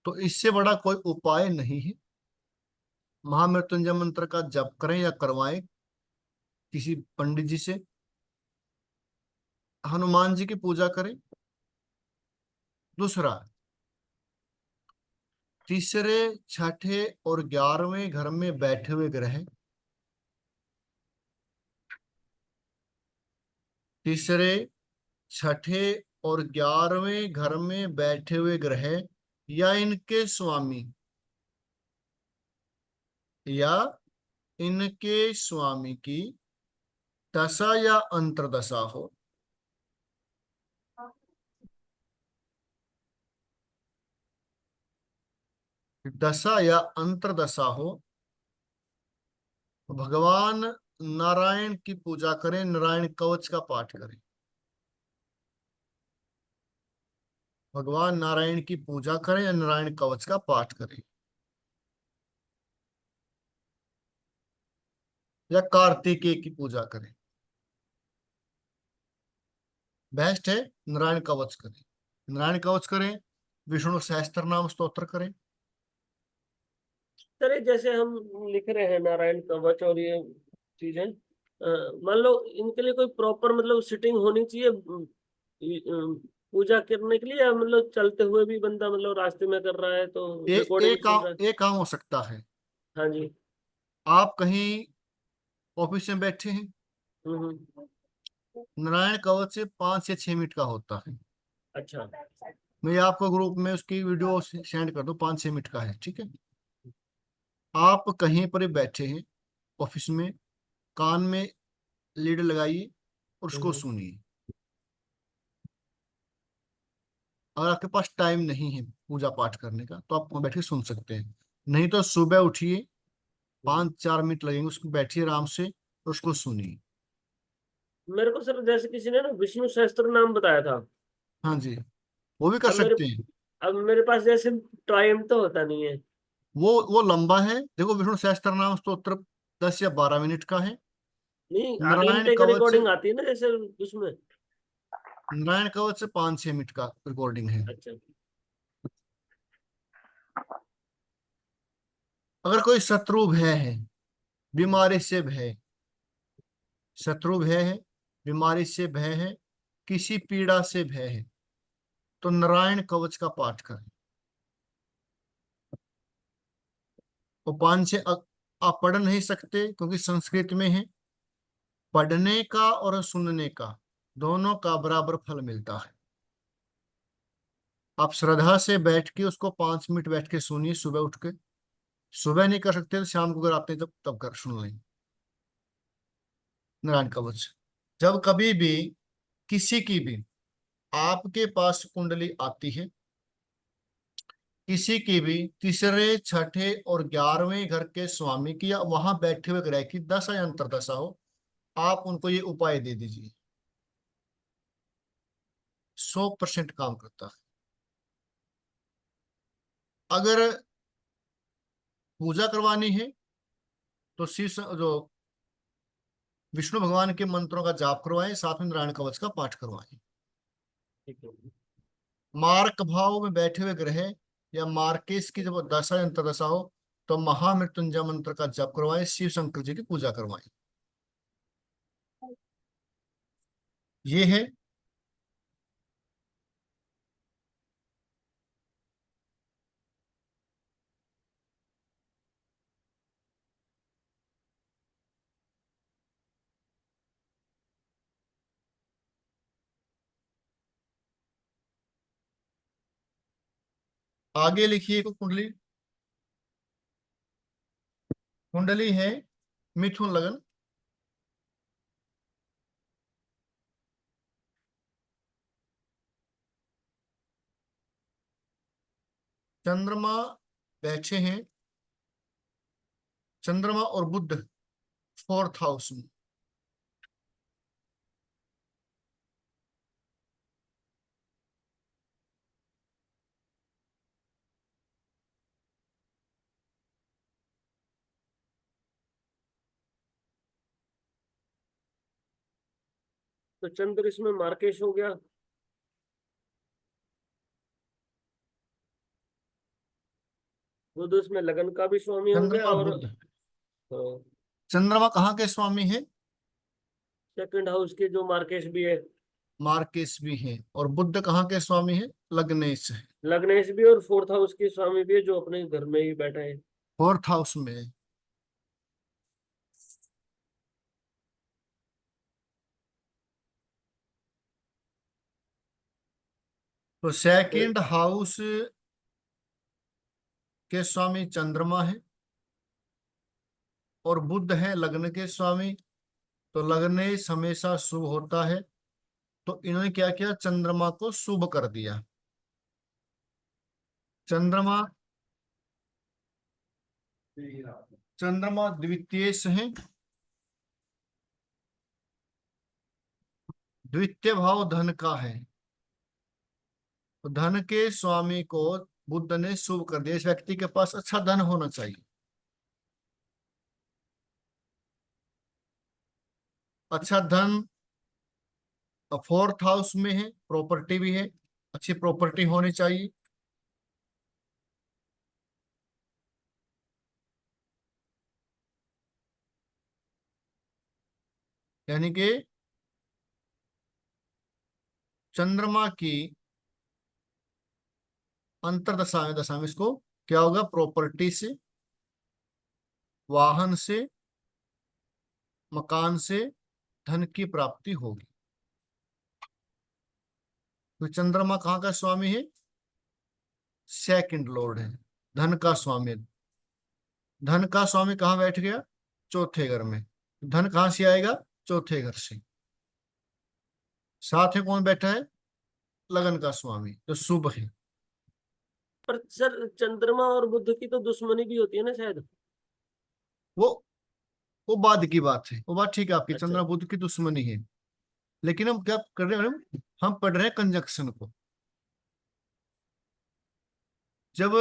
S1: तो इससे बड़ा कोई उपाय नहीं है। महामृत्युंजय मंत्र का जप करें या करवाएं किसी पंडित जी से, हनुमान जी की पूजा करें। दूसरा, तीसरे, छठे और 11वें घर में बैठे हुए ग्रह, तीसरे, छठे और 11वें घर में बैठे हुए ग्रह या इनके स्वामी, या इनके स्वामी की दशा या अंतर्दशा हो, दशा या अंतर्दशा हो, तो भगवान नारायण की पूजा करें, नारायण कवच का पाठ करें। भगवान नारायण की पूजा करें या नारायण कवच का पाठ करें, या कार्तिकेय की पूजा करें। बेस्ट है नारायण कवच करें। नारायण कवच करें, विष्णु सहस्त्र नाम स्तोत्र करें।
S3: सर ये जैसे हम लिख रहे हैं नारायण कवच और ये चीजें, मान लो इनके लिए कोई प्रॉपर मतलब सिटिंग होनी चाहिए पूजा करने के लिए, या मतलब चलते हुए भी बंदा मतलब रास्ते में कर रहा है तो रिकॉर्डिंग सुन रहा है?
S1: एक काम हो सकता है,
S3: हाँ जी।
S1: आप कहीं ऑफिस में बैठे हैं,
S3: हम्म।
S1: नारायण कवच से 5 या 6 मिनट का होता है।
S3: अच्छा।
S1: मैं आपको ग्रुप में उसकी वीडियो सेंड कर दूं, 5-6 मिनट का है, ठीक है। आप कहीं पर ही बैठे हैं ऑफिस में, कान में लीड लगाइए और उसको
S3: हम्म।
S1: सुनिए। अगर आपके पास टाइम नहीं है पूजा पाठ करने का तो आप वहाँ बैठ के सुन सकते हैं, नहीं तो सुबह उठिए, 5-4 मिनट लगेंगे, उसको बैठिए आराम से और उसको सुनिए।
S3: मेरे को सर जैसे किसी ने ना विष्णु सहस्त्र नाम बताया था।
S1: हाँ जी, वो भी कर
S3: अब मेरे
S1: सकते हैं।
S3: अब मेरे पास जैसे टाइम तो होता नहीं है।
S1: वो लंबा है, देखो विष्णु सहस्त्र नाम स्तोत्र 10 या 12 मिनट का है।
S3: नहीं, आधे
S1: नारायण
S3: घंटे की
S1: कवच,
S3: रिकॉर्डिंग आती है ना जैसे उसमें।
S1: नारायण कवच से 5-6 मिनट का रिकॉर्डिंग है।
S3: अच्छा।
S1: अगर कोई शत्रु भय है, बीमारी से भय, शत्रु भय है, बीमारी से भय है, किसी पीड़ा से भय है, तो नारायण कवच का पाठ करें। वो 5-6 आप पढ़ नहीं सकते क्योंकि संस्कृत में है। पढ़ने का और सुनने का दोनों का बराबर फल मिलता है। आप श्रद्धा से बैठ के उसको 5 मिनट बैठ के सुनिए सुबह उठ के। सुबह नहीं कर सकते तो शाम को अगर आते हैं तब कर सुन लें नारायण कवच। जब कभी भी किसी की भी आपके पास कुंडली आती है, किसी की भी तीसरे छठे और 11वें घर के स्वामी की या वहां बैठे हुए ग्रह की दशा या अंतर्दशा हो, आप उनको ये उपाय दे दीजिए, 100% काम करता है। अगर पूजा करवानी है तो जो विष्णु भगवान के मंत्रों का जाप करवाएं, साथ में नारायण कवच का पाठ करवाएं।
S3: ठीक है।
S1: मार्क भाव में बैठे हुए ग्रह या मार्केश की जब दशा या अंतर्दशा हो तो महामृत्युंजय मंत्र का जप करवाएं, शिव शंकर जी की पूजा करवाएं। ये है। आगे लिखिए कुंडली। कुंडली है मिथुन लगन, चंद्रमा बैठे हैं, चंद्रमा और बुध 4th हाउस में।
S3: तो चंद्र इसमें मार्केश हो गया। बुध उसमें लगन का भी स्वामी हो गया,
S1: चंद्रमा
S3: और
S1: बुध,
S3: हाँ,
S1: चंद्रमा कहाँ के स्वामी है?
S3: सेकंड हाउस के जो मार्केश भी है।
S1: मार्केश भी है। और बुध कहाँ के स्वामी है? लग्नेश है।
S3: लग्नेश भी और फोर्थ हाउस के स्वामी भी है, जो अपने घर में ही बैठा है।
S1: 4th हाउस में है। तो सेकंड हाउस के स्वामी चंद्रमा है, और बुध है लग्न के स्वामी, तो लग्नेश हमेशा शुभ होता है। तो इन्होंने क्या किया, चंद्रमा को शुभ कर दिया। चंद्रमा चंद्रमा द्वितीय है, द्वितीय भाव धन का है, तो धन के स्वामी को बुध ने शुभ कर दिया। इस व्यक्ति के पास अच्छा धन होना चाहिए। अच्छा धन फोर्थ हाउस में है, प्रॉपर्टी भी है, अच्छी प्रॉपर्टी होनी चाहिए। यानी कि चंद्रमा की अंतरदशा में, दशा में इसको क्या होगा, प्रॉपर्टी से, वाहन से, मकान से धन की प्राप्ति होगी। तो चंद्रमा कहाँ का स्वामी है, सेकंड लॉर्ड है, धन का स्वामी है। धन का स्वामी कहाँ बैठ गया, चौथे घर में। धन कहाँ से आएगा, चौथे घर से। साथ में कौन बैठा है, लगन का स्वामी, तो शुभ है।
S3: पर सर चंद्रमा और बुध की तो दुश्मनी भी होती है ना शायद।
S1: वो वो बाद की बात है, वो बात ठीक है आपकी,
S3: अच्छा।
S1: चंद्रमा बुध की दुश्मनी है। लेकिन हम क्या कर रहे हैं मैडम, हम पढ़ रहे हैं कंजक्शन को। जब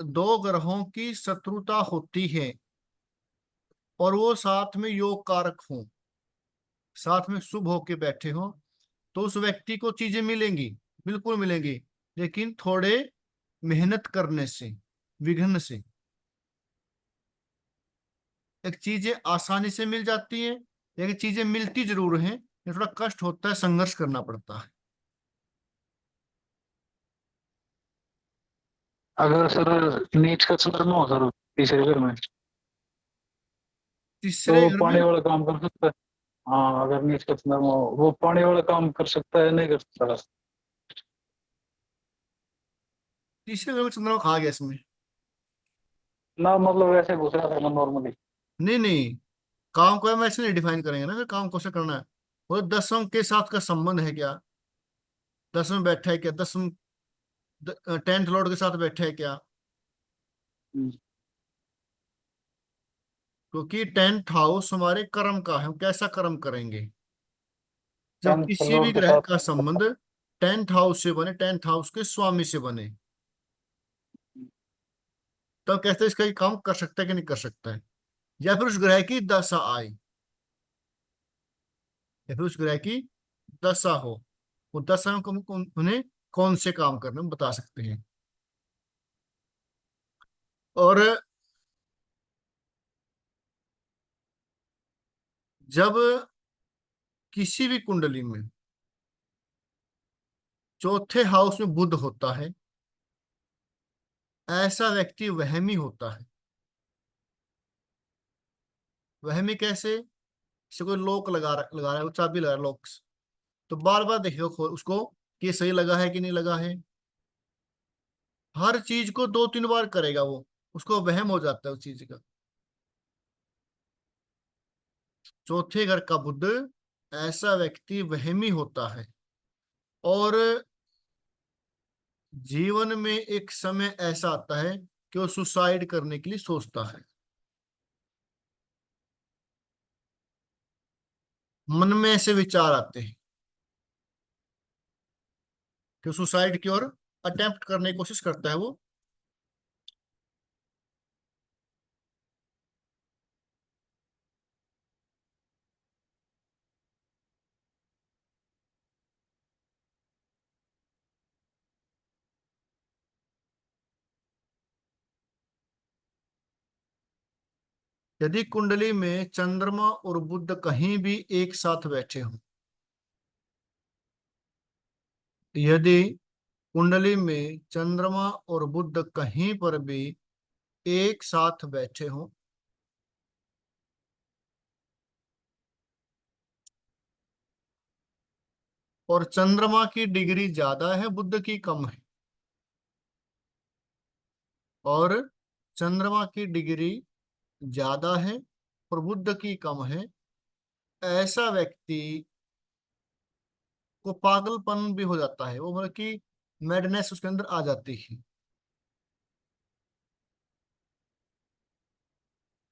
S1: दो ग्रहों की शत्रुता होती है और वो साथ में योग कारक हों, साथ में शुभ होके बैठे हों, तो उस व्यक्ति को चीजें मिलेंगी, बिल्कुल मिलेंगी, लेकिन थोड़े मेहनत करने से, विघ्न से। एक चीजें आसानी से मिल जाती हैं, एक चीजें मिलती जरूर हैं, ये थोड़ा कष्ट होता है, संघर्ष करना पड़ता है।
S4: अगर सर नीच का चंद्रमा हो सर तीसरे घर में,
S1: तीसरे
S4: तो
S1: घर में
S4: पानी वाला काम कर सकता है। हाँ, अगर नीच का चंद्रमा हो, वो पानी वाला काम कर सकता है, नहीं कर सकता?
S1: तीसरे घर में चंद्रमा खा गया इसमें।
S4: ना मतलब वैसे घुस रहा था मैं नॉर्मली।
S1: नहीं नहीं, काम को हम ऐसे नहीं डिफाइन करेंगे ना, फिर काम को से करना है। वो दसम के साथ का संबंध है क्या, दसम में बैठा है क्या, दसम टेंथ लॉर्ड के साथ बैठा है क्या, क्योंकि टेंथ हाउस हमारे कर्म का है, हम कैसा कर्म करेंगे। जब
S4: टेंथ
S1: किसी भी
S4: लॉर्ड के
S1: ग्रह
S4: साथ।
S1: का संबंध टेंथ हाउस से बने, टेंथ हाउस के स्वामी से बने, तब कहते हैं इसका ये काम कर सकता है कि नहीं कर सकता है। या फिर उस ग्रह की दशा आए, या फिर उस ग्रह की दशा हो, वो दशा में उन्हें कौन से काम करने में बता सकते हैं। और जब किसी भी कुंडली में चौथे हाउस में बुध होता है, ऐसा व्यक्ति वहमी होता है। वहमी कैसे, जैसे कोई लॉक लगा रहा है, वो चाबी लगा रहा है लॉक, तो बार बार देखेगा उसको कि ये सही लगा है कि नहीं लगा है। हर चीज को दो तीन बार करेगा वो, उसको वहम हो जाता है उस चीज का। चौथे घर का बुध, ऐसा व्यक्ति वहमी होता है। और जीवन में एक समय ऐसा आता है कि वो सुसाइड करने के लिए सोचता है, मन में ऐसे विचार आते हैं कि सुसाइड की ओर अटेम्प्ट करने की कोशिश करता है वो। यदि कुंडली में चंद्रमा और बुध कहीं भी एक साथ बैठे हों, यदि कुंडली में चंद्रमा और बुध कहीं पर भी एक साथ बैठे हों, और चंद्रमा की डिग्री ज्यादा है, बुध की कम है, और चंद्रमा की डिग्री ज्यादा है प्रबुद्ध की कम है, ऐसा व्यक्ति को पागलपन भी हो जाता है, वो मतलब कि मैडनेस उसके अंदर आ जाती है,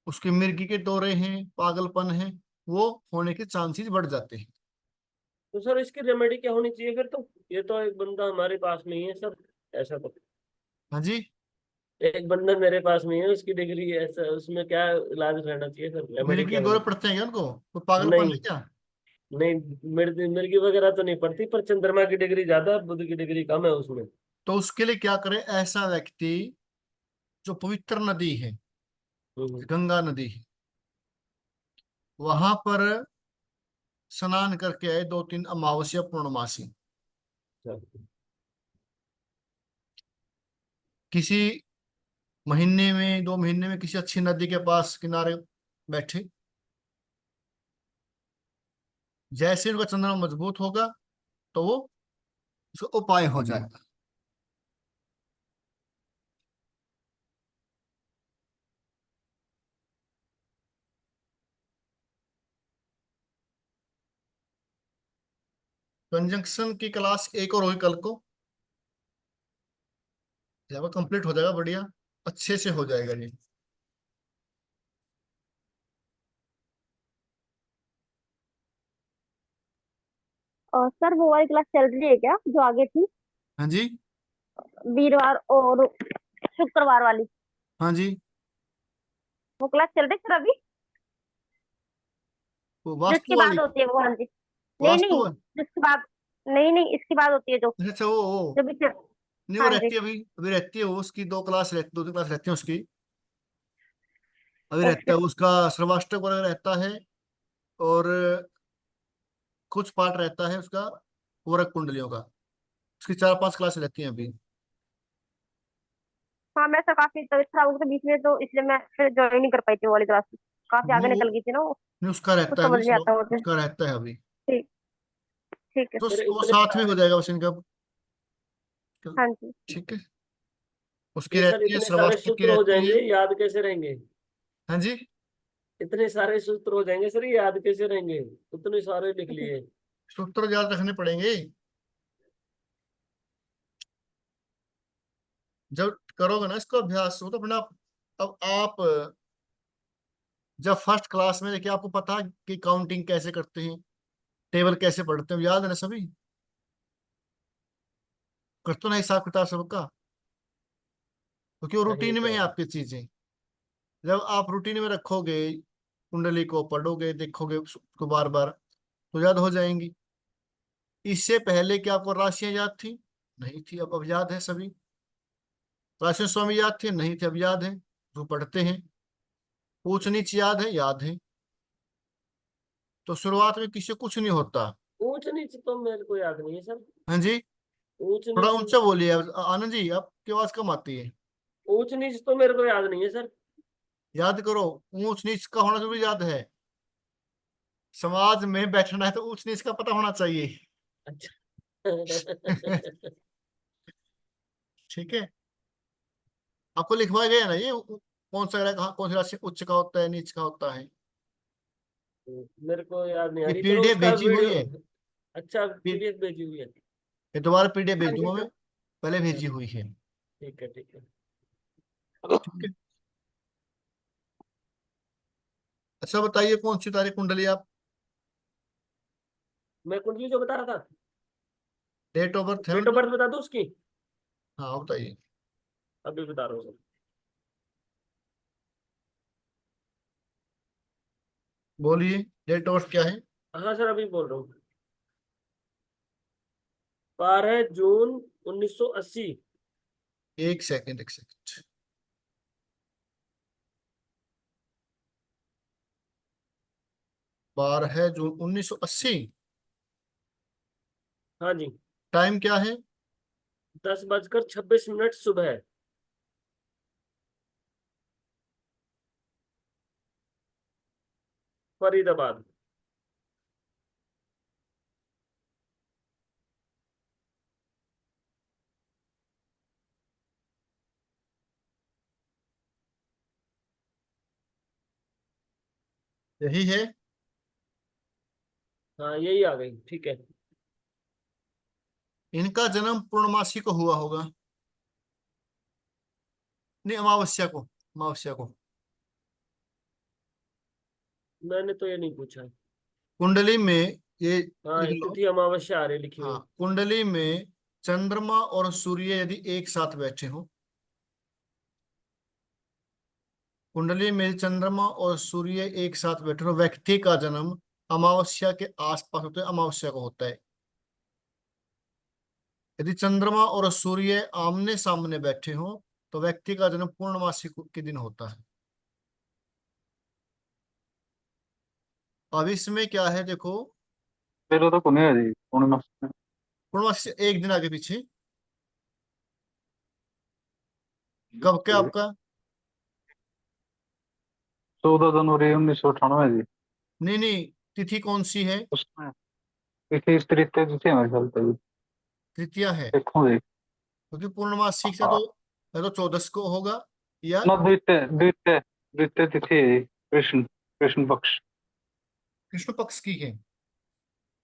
S1: उसके मिर्गी के दौरे हैं, पागलपन है, वो होने के चांसेस बढ़ जाते हैं।
S3: तो सर इसकी रेमेडी क्या होनी चाहिए फिर? तो ये तो एक बंदा हमारे पास में ही है सर, ऐसा तो
S1: हाँ जी,
S3: एक बंदा मेरे पास में है, उसकी डिग्री है, ऐसा उसमें क्या इलाज रहना चाहिए सर? रेमेडी
S1: मिर्गी
S3: क्या
S1: के दौरे
S3: होनी
S1: पड़ते हैं क्या उनको? वो
S3: चाहिए?
S1: पागलपन है
S3: नहीं,
S1: क्या?
S3: नहीं मिर्गी मिर्गी वगैरह तो नहीं पड़ती, पर चंद्रमा की डिग्री ज्यादा, बुध की डिग्री कम है उसमें।
S1: तो उसके लिए क्या करे ऐसा व्यक्ति? जो पवित्र नदी है,
S3: हम्म,
S1: गंगा नदी है, वहां पर स्नान करके आए 2-3 अमावस्या पूर्णमासी,
S3: अच्छा।
S1: किसी महीने में 2 महीने में किसी अच्छी नदी के पास किनारे बैठे, जैसे उनका चंद्रमा मजबूत होगा तो वो उसका उपाय हो जाएगा। कंजंक्शन की क्लास एक और होगी कल को, जब कंप्लीट हो जाएगा बढ़िया, अच्छे से हो जाएगा ये।
S6: और सर वो वाली क्लास चल रही है क्या जो आगे थी,
S1: हाँ जी,
S6: वीरवार और शुक्रवार वाली?
S1: हाँ जी,
S6: वो क्लास चल रही है सर अभी?
S1: वो
S6: जिसके
S1: वास्तु
S6: बाद
S1: वाली,
S6: होती है वो, हाँ जी। नहीं
S1: वास्तु
S6: नहीं,
S1: वाली।
S6: जिसके बाद, नहीं नहीं, इसके बाद होती है जो
S1: अच्छा वो
S6: जो भी
S1: नहीं, वो
S6: हाँ जी।
S1: रहती है अभी, अभी रहती है वो, उसकी 2 क्लास रहती, 2-3 क्लास रहती है उसकी, अभी रहता
S6: ओके।
S1: है उसका। सर्वाष्टक वगैरह रहता है, और कुछ पार्ट रहता है उसका पूरक कुंडलियों का, उसकी 4-5 क्लास रहती हैं अभी।
S6: हाँ मैं सर काफी तबीयत खराब हो गई थी बीच में, तो इसलिए मैं फिर ज्वाइन नहीं कर पाई थी वो वाली क्लास। काफी
S1: नहीं
S6: आगे
S1: वो
S6: निकल गई थी ना वो।
S1: नहीं, उसका
S6: कुछ
S1: रहता है
S6: समझ
S1: अभी
S6: नहीं आता मुझे।
S1: उसका रहता है अभी।
S6: ठीक, ठीक है
S1: तो
S6: सर।
S3: फिर
S1: वो
S3: इतने
S1: साथ में हो जाएगा बस इनका।
S6: हाँ जी।
S1: ठीक है, उसकी
S3: ये सर
S1: रहती है,
S3: इतने सारे
S1: श्रवाष्टक की
S3: सूत्र हो
S1: रहती है।
S3: जाएंगे, याद कैसे रहेंगे?
S1: हाँ जी,
S3: इतने सारे सूत्र हो जाएंगे सर, ये याद कैसे रहेंगे? इतने सारे लिख लिए।
S1: सूत्र याद रखने पड़ेंगे जब करोगे ना इसको अभ्यास, वो तो अपना। अब आप जब फर्स्ट क्लास में देखिए, आपको पता है कि काउंटिंग कैसे करते हैं, टेबल कैसे पढ़ते हैं, याद है ना सभी? करते हो ना हिसाब किताब सबका, क्योंकि वो
S3: नहीं
S1: रूटीन में है
S3: सर।
S1: आपकी चीजें। जब आप रूटीन में रखोगे, कुंडली को पढ़ोगे, देखोगे उसको बार बार, तो याद हो जाएंगी। इससे पहले क्या आपको राशियां याद थी? नहीं थी, अब याद है सभी। राशियां स्वामी याद थे? नहीं थे, अब याद है, जो पढ़ते हैं। ऊंच नीच याद है? याद है। तो शुरुआत में किसी को कुछ नहीं होता।
S3: ऊंच नीच तो मेरे को याद नहीं है सर।
S1: हाँ जी,
S3: ऊंच
S1: थोड़ा
S3: नीच,
S1: ऊंचा बोलिए आनंद जी, आपकी आवाज कम आती है।
S3: ऊंच नीच तो मेरे को याद नहीं है सर।
S1: याद करो, ऊंच नीच का होना जरूरी, याद है। समाज में बैठना है तो ऊंच नीच का पता होना चाहिए।
S3: अच्छा।
S1: ठीक है, आपको लिखवाया गया ना ये, कौन सा ग्रह कहाँ, कौन सी राशि उच्च का होता है, नीच का होता है।
S3: मेरे को याद नहीं आ
S1: ये
S3: रही, चलो
S1: पीडीएफ
S3: उसका
S1: भेजी हुई
S3: वीडियो।
S1: है।
S3: अच्छा,
S1: पी-
S3: पीडीएफ भेजी हुई है।
S1: ये दोबारा पीडीएफ भेज
S6: हाँ जी
S1: दूंगा
S6: सर।
S1: मैं, पहले
S3: हाँ,
S1: भेजी हुई है।
S3: ठीक है ठीक है।
S1: ठीक है, अच्छा बताइए कौन सी तारीख कुंडली आप?
S3: मैं कुंडली जो बता रहा था,
S1: डेट ऑफ बर्थ है
S3: डेट ऑफ
S1: उनकी?
S3: बर्थ बता दो उसकी।
S1: हाँ बताइए,
S3: अभी बता रहा हूँ सर।
S1: बोलिए, डेट ऑफ बर्थ क्या है?
S3: हाँ सर, अभी बोल रहा हूँ। 12 जून 1980।
S1: एक सेकंड, एक सेकंड। 12 जून 1980।
S3: हाँ जी।
S1: टाइम क्या है?
S3: 10:26 सुबह। फरीदाबाद।
S1: यही है।
S3: हाँ यही आ गई, ठीक है।
S1: इनका जन्म पूर्णमासी को हुआ होगा, नहीं अमावस्या को, अमावस्या को।
S3: मैंने तो ये नहीं पूछा।
S1: कुंडली में ये
S3: हाँ
S1: लिख लो।
S3: तिथि अमावस्या आ रही लिखी
S1: हाँ,
S3: हुई।
S1: कुंडली में चंद्रमा और सूर्य यदि एक साथ बैठे हो, कुंडली में चंद्रमा और सूर्य एक साथ बैठे हो, व्यक्ति का जन्म अमावस्या के आसपास होता है, अमावस्या को होता है। यदि चंद्रमा और सूर्य आमने सामने बैठे हो तो व्यक्ति का जन्म पूर्णमासी के दिन होता है। अब इसमें क्या है देखो,
S4: मेरे तो कुने है जी पूर्णिमा से।
S1: पूर्णमासी से एक दिन आगे पीछे, कब क्या आपका?
S4: 14 जनवरी 1998 जी।
S1: नहीं नहीं, तिथि कौन सी है?
S4: उसमें तिथि तृतीय तिथि मेरे ख्याल से जी।
S1: तृतीया है,
S4: देखो जी।
S1: क्योंकि पूर्णमासी से तो या तो 14 को होगा या
S4: ना द्वितीय द्वितीय द्वितीय तिथि है जी। कृष्ण कृष्ण पक्ष।
S1: कृष्ण पक्ष की है।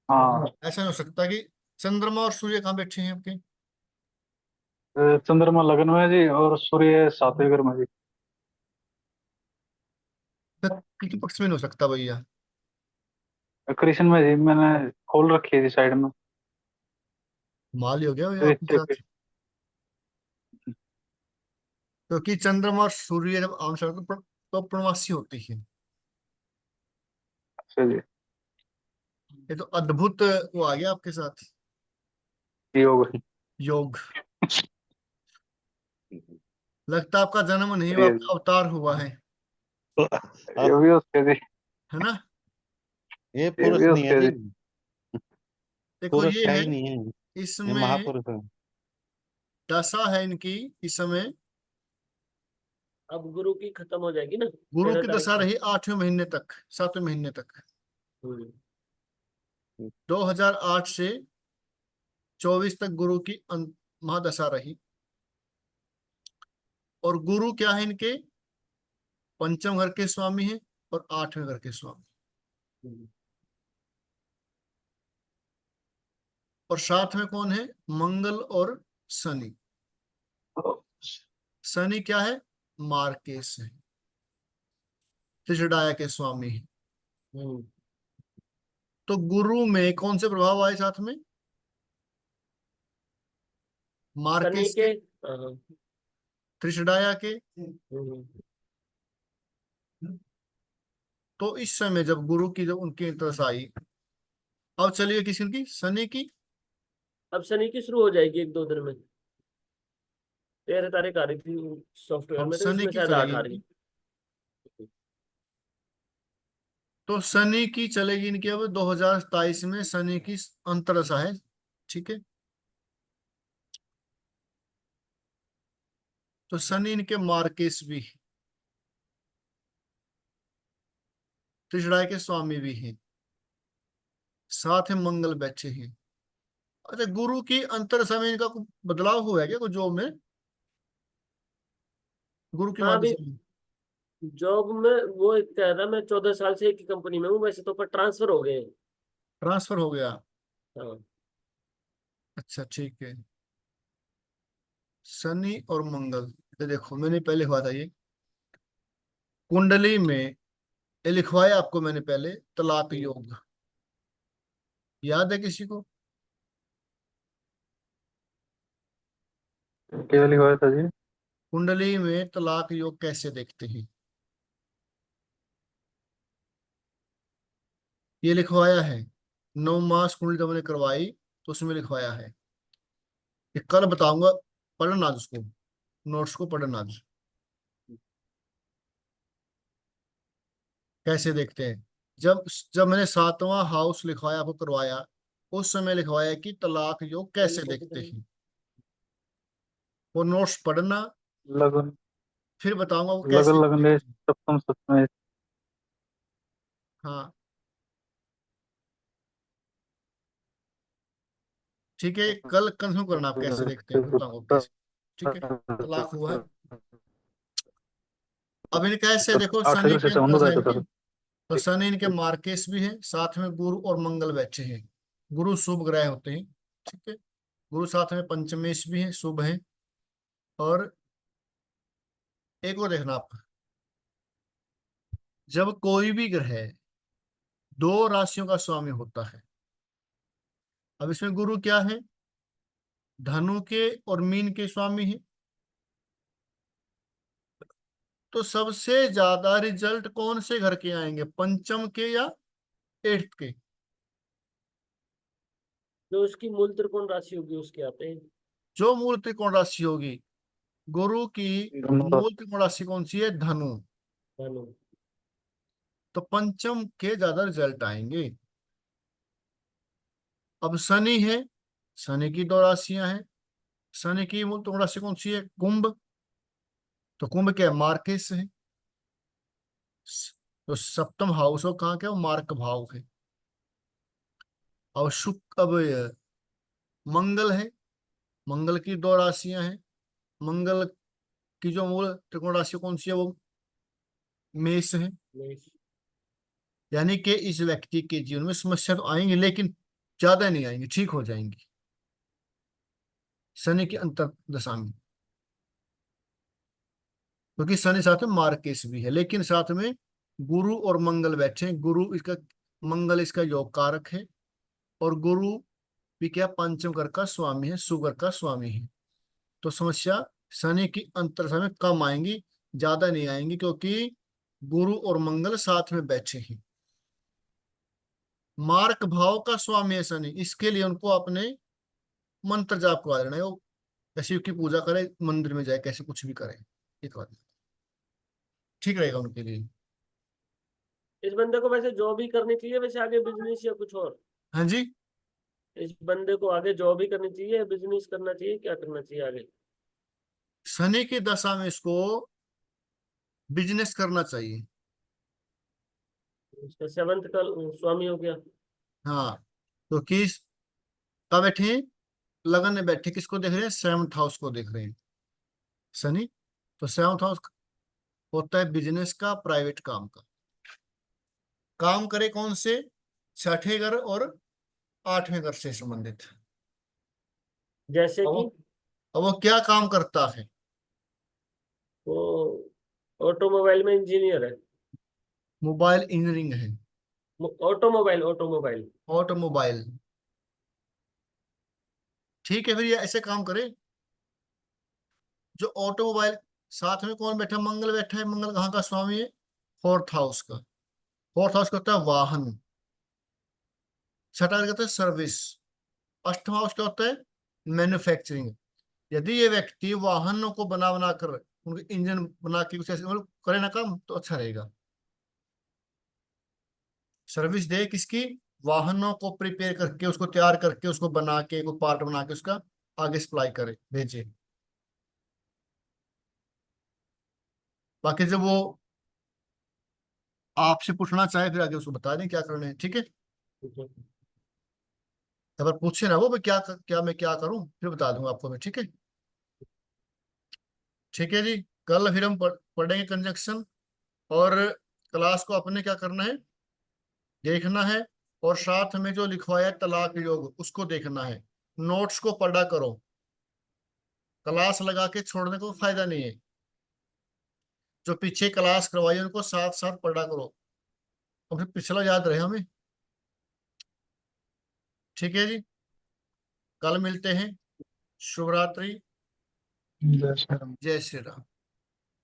S4: हाँ।
S1: ऐसा नहीं हो सकता कि चंद्रमा और सूर्य कहाँ बैठे हैं आपके?
S4: चंद्रमा लगन में है जी और सूर्य 7वें घर में जी।
S1: तो कृष्ण पक्ष में नहीं हो सकता भैया।
S4: कृष्ण में जी, मैंने खोल रखी है जी साइड में।
S1: माल ही हो गया भैया आपके
S4: द्वितीय
S1: साथ, क्योंकि चंद्रमा और सूर्य जब आमने तो पूर्णमासी होती है।
S4: पक्ष जी।
S1: ये तो अद्भुत वो आ गया आपके साथ,
S4: योग।
S1: योग। लगता है आपका जन्म नहीं हुआ,
S4: ये
S1: आपका अवतार हुआ है
S4: भी उसके जी।
S1: है ना?
S5: ये
S4: ये
S5: पुरुष
S4: भी
S5: नहीं है
S4: उसके
S5: जी,
S4: जी।
S1: देखो
S5: पुरुष
S1: ये
S5: है
S1: है,
S5: ही नहीं है, ये
S1: इसमें
S5: महापुरुष है।
S1: दशा है इनकी इस समय।
S3: अब गुरु की खत्म हो जाएगी ना
S1: गुरु
S3: 13
S1: की
S3: तारीख
S1: दशा
S3: से।
S1: रही 8वें महीने तक, 7वें महीने तक,
S3: हम्म,
S1: 2008 से 24 तक गुरु की महादशा रही। और गुरु क्या है इनके? पंचम घर के स्वामी हैं और 8वें घर के स्वामी,
S3: हम्म।
S1: और साथ में कौन है? मंगल और शनि। शनि क्या है? मार्केश है, त्रिजटाया के स्वामी है।
S3: हम्म।
S1: तो गुरु में कौन से प्रभाव आए साथ में?
S3: शनि
S1: मार्केश
S3: के।
S1: के,
S3: हाँ।
S1: त्रिजटाया के।
S3: हम्म।
S1: तो इस समय जब गुरु की जब उनकी तरफ आई, अब चलिए किसी की, शनि की।
S3: अब शनि की शुरू हो जाएगी 1-2 दिन में। 13 तारीख आ रही थी सॉफ्टवेयर
S1: अब
S3: में, तो
S1: शनि
S3: इसमें
S1: की
S3: शायद 8
S1: चलेगी
S3: आ
S1: इनकी।
S3: रही है।
S1: तो शनि की चलेगी इनकी अब 2027 में, शनि की अंतरदशा है, ठीक है। तो शनि इनके मार्केश भी है, त्रिजटाया के स्वामी भी हैं, साथ में मंगल बैठे हैं। अच्छा, गुरु की अंतर समय इनका कोई बदलाव हुआ है क्या कुछ जॉब में? गुरु की
S3: हाँ अभी
S1: महादशा में
S3: जॉब में वो एक कह रहा, मैं 14 साल से एक ही कंपनी में हूँ वैसे तो, पर ट्रांसफर हो गए हैं।
S1: ट्रांसफर हो गया?
S3: हाँ।
S1: अच्छा ठीक है। शनि और मंगल, ये देखो मैंने पहले हुआ था ये कुंडली में, ये लिखवाया आपको मैंने पहले, तलाक योग। याद है किसी को?
S4: केवल ही हुआ था जी।
S1: कुंडली में तलाक योग कैसे देखते हैं? ये लिखवाया है, 9 मास कुंडली जब मैंने करवाई तो उसमें लिखवाया है। ये कल बताऊंगा, पढ़ना आज उसको, नोट्स को पढ़ना आज, कैसे देखते हैं। जब जब मैंने 7वां हाउस लिखवाया, आपको करवाया, उस समय लिखवाया कि तलाक योग कैसे देखते हैं। वो नोट्स पढ़ना,
S4: लगन
S1: फिर बताऊंगा वो
S4: लगन
S1: कैसे
S4: लगन है
S1: देखते हैं।
S4: सप्तम सप्तम।
S1: हाँ ठीक है, कल कंफर्म करना आप कैसे देखते हैं, फिर बताऊंगा कैसे। ठीक है, तलाक हुआ है। अब इनका ऐसे देखो,
S4: 8
S1: शनि
S4: अगर
S1: के
S4: से
S1: अंतर
S4: संबंध
S1: है
S4: है तो
S1: इनके,
S4: सर।
S1: तो शनि इनके मार्केश भी है, साथ में गुरु और मंगल बैठे हैं। गुरु शुभ ग्रह होते हैं, ठीक है। गुरु साथ में पंचमेश भी है, शुभ है। और एक और देखना आप, जब कोई भी ग्रह दो राशियों का स्वामी होता है, अब इसमें गुरु क्या है, धनु के और मीन के स्वामी है, तो सबसे ज्यादा रिजल्ट कौन से घर के आएंगे, पंचम के या एट्थ के?
S3: जो उसकी मूल त्रिकोण राशि होगी उसके आते हैं।
S1: जो मूल त्रिकोण राशि होगी, गुरु की मूल त्रिकोण राशि कौन सी है, धनु,
S3: धनु।
S1: तो पंचम के ज्यादा रिजल्ट आएंगे। अब शनि है, शनि की दो राशियां हैं। शनि की मूल त्रिकोण राशि कौन सी है, कुंभ, तो कुंभ क्या है, मार्केश है। तो सप्तम हाउस हो कहाँ क्या, मार्क भाव है। अब शुक्र, अब मंगल है, मंगल की दो राशियां हैं। मंगल की जो मूल त्रिकोण राशि कौन सी है, वो मेष है।
S3: मेष।
S1: यानी कि इस व्यक्ति के जीवन में समस्या तो आएंगी, लेकिन ज्यादा नहीं आएंगी, ठीक हो जाएंगी शनि की अंतर दशा में, क्योंकि शनि साथ में मार्केश भी है, लेकिन साथ में गुरु और मंगल बैठे हैं। गुरु इसका, मंगल इसका योग कारक है, और गुरु भी क्या, पंचम घर का स्वामी है, सुगर का स्वामी है। तो समस्या शनि की अंतर दशा में कम आएंगी, ज्यादा नहीं आएंगी, क्योंकि गुरु और मंगल साथ में बैठे हैं। मार्क भाव का स्वामी है शनि, इसके लिए उनको अपने मंत्र जाप करवा देना है। वो कैसे की पूजा करे, मंदिर में जाए, कैसे कुछ भी करे, एक बात ठीक रहेगा उनके लिए।
S3: इस बंदे को वैसे जॉब ही करनी चाहिए, वैसे आगे बिजनेस या कुछ और?
S1: हाँ जी,
S3: इस बंदे को आगे जॉब ही करनी चाहिए, बिजनेस करना चाहिए, क्या करना चाहिए आगे?
S1: शनि की दशा में इसको बिजनेस करना चाहिए।
S3: इसका सेवंथ का स्वामी हो गया।
S1: हाँ, तो किस का बैठे हैं, लगन में बैठे, किसको देख रहे हैं, सेवंथ हाउस को देख रहे हैं शनि। तो सेवंथ हाउस होता है बिजनेस का, प्राइवेट काम का। काम करे कौन से, छठे घर और आठवें घर से संबंधित।
S3: जैसे
S1: अब
S3: कि
S1: अब वो क्या काम करता है,
S3: वो ऑटोमोबाइल में इंजीनियर है।
S1: मोबाइल इंजीनियरिंग है,
S3: ऑटोमोबाइल ऑटोमोबाइल
S1: ऑटोमोबाइल, ठीक है। फिर ये ऐसे काम करे, जो ऑटोमोबाइल, साथ में कौन बैठा, मंगल बैठा है। मंगल कहाँ का स्वामी है, फोर्थ हाउस का। फोर्थ हाउस का होता है वाहन। छठा कहता है सर्विस। अष्टम हाउस क्या होता है, मैन्युफैक्चरिंग। यदि ये व्यक्ति वाहनों को बना बना कर, उनके इंजन बना के कुछ ऐसे मतलब करे ना काम, तो अच्छा रहेगा। सर्विस दे किसकी, वाहनों को प्रिपेयर करके, उसको तैयार करके, उसको बना के, कोई पार्ट बना के उसका आगे सप्लाई करे, भेजे। बाकी जब वो आपसे पूछना चाहे, फिर आगे उसको बता दें क्या करना है, ठीक है। अगर पूछे ना वो, मैं क्या मैं क्या करूं, फिर बता दूंगा आपको मैं, ठीक है। ठीक है जी, कल फिर हम पढ़ेंगे कंजक्शन। और क्लास को अपने क्या करना है, देखना है। और साथ में जो लिखवाया है तलाक योग, उसको देखना है। नोट्स को पढ़ा करो, क्लास लगा के छोड़ने को फायदा नहीं है। जो पीछे क्लास करवाई है उनको साथ साथ पढ़ा करो, और फिर पिछला याद रहे हमें। ठीक है जी, कल मिलते हैं। शुभ रात्रि,
S4: जय श्री राम।
S1: जय श्री राम।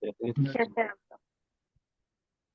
S6: जैसे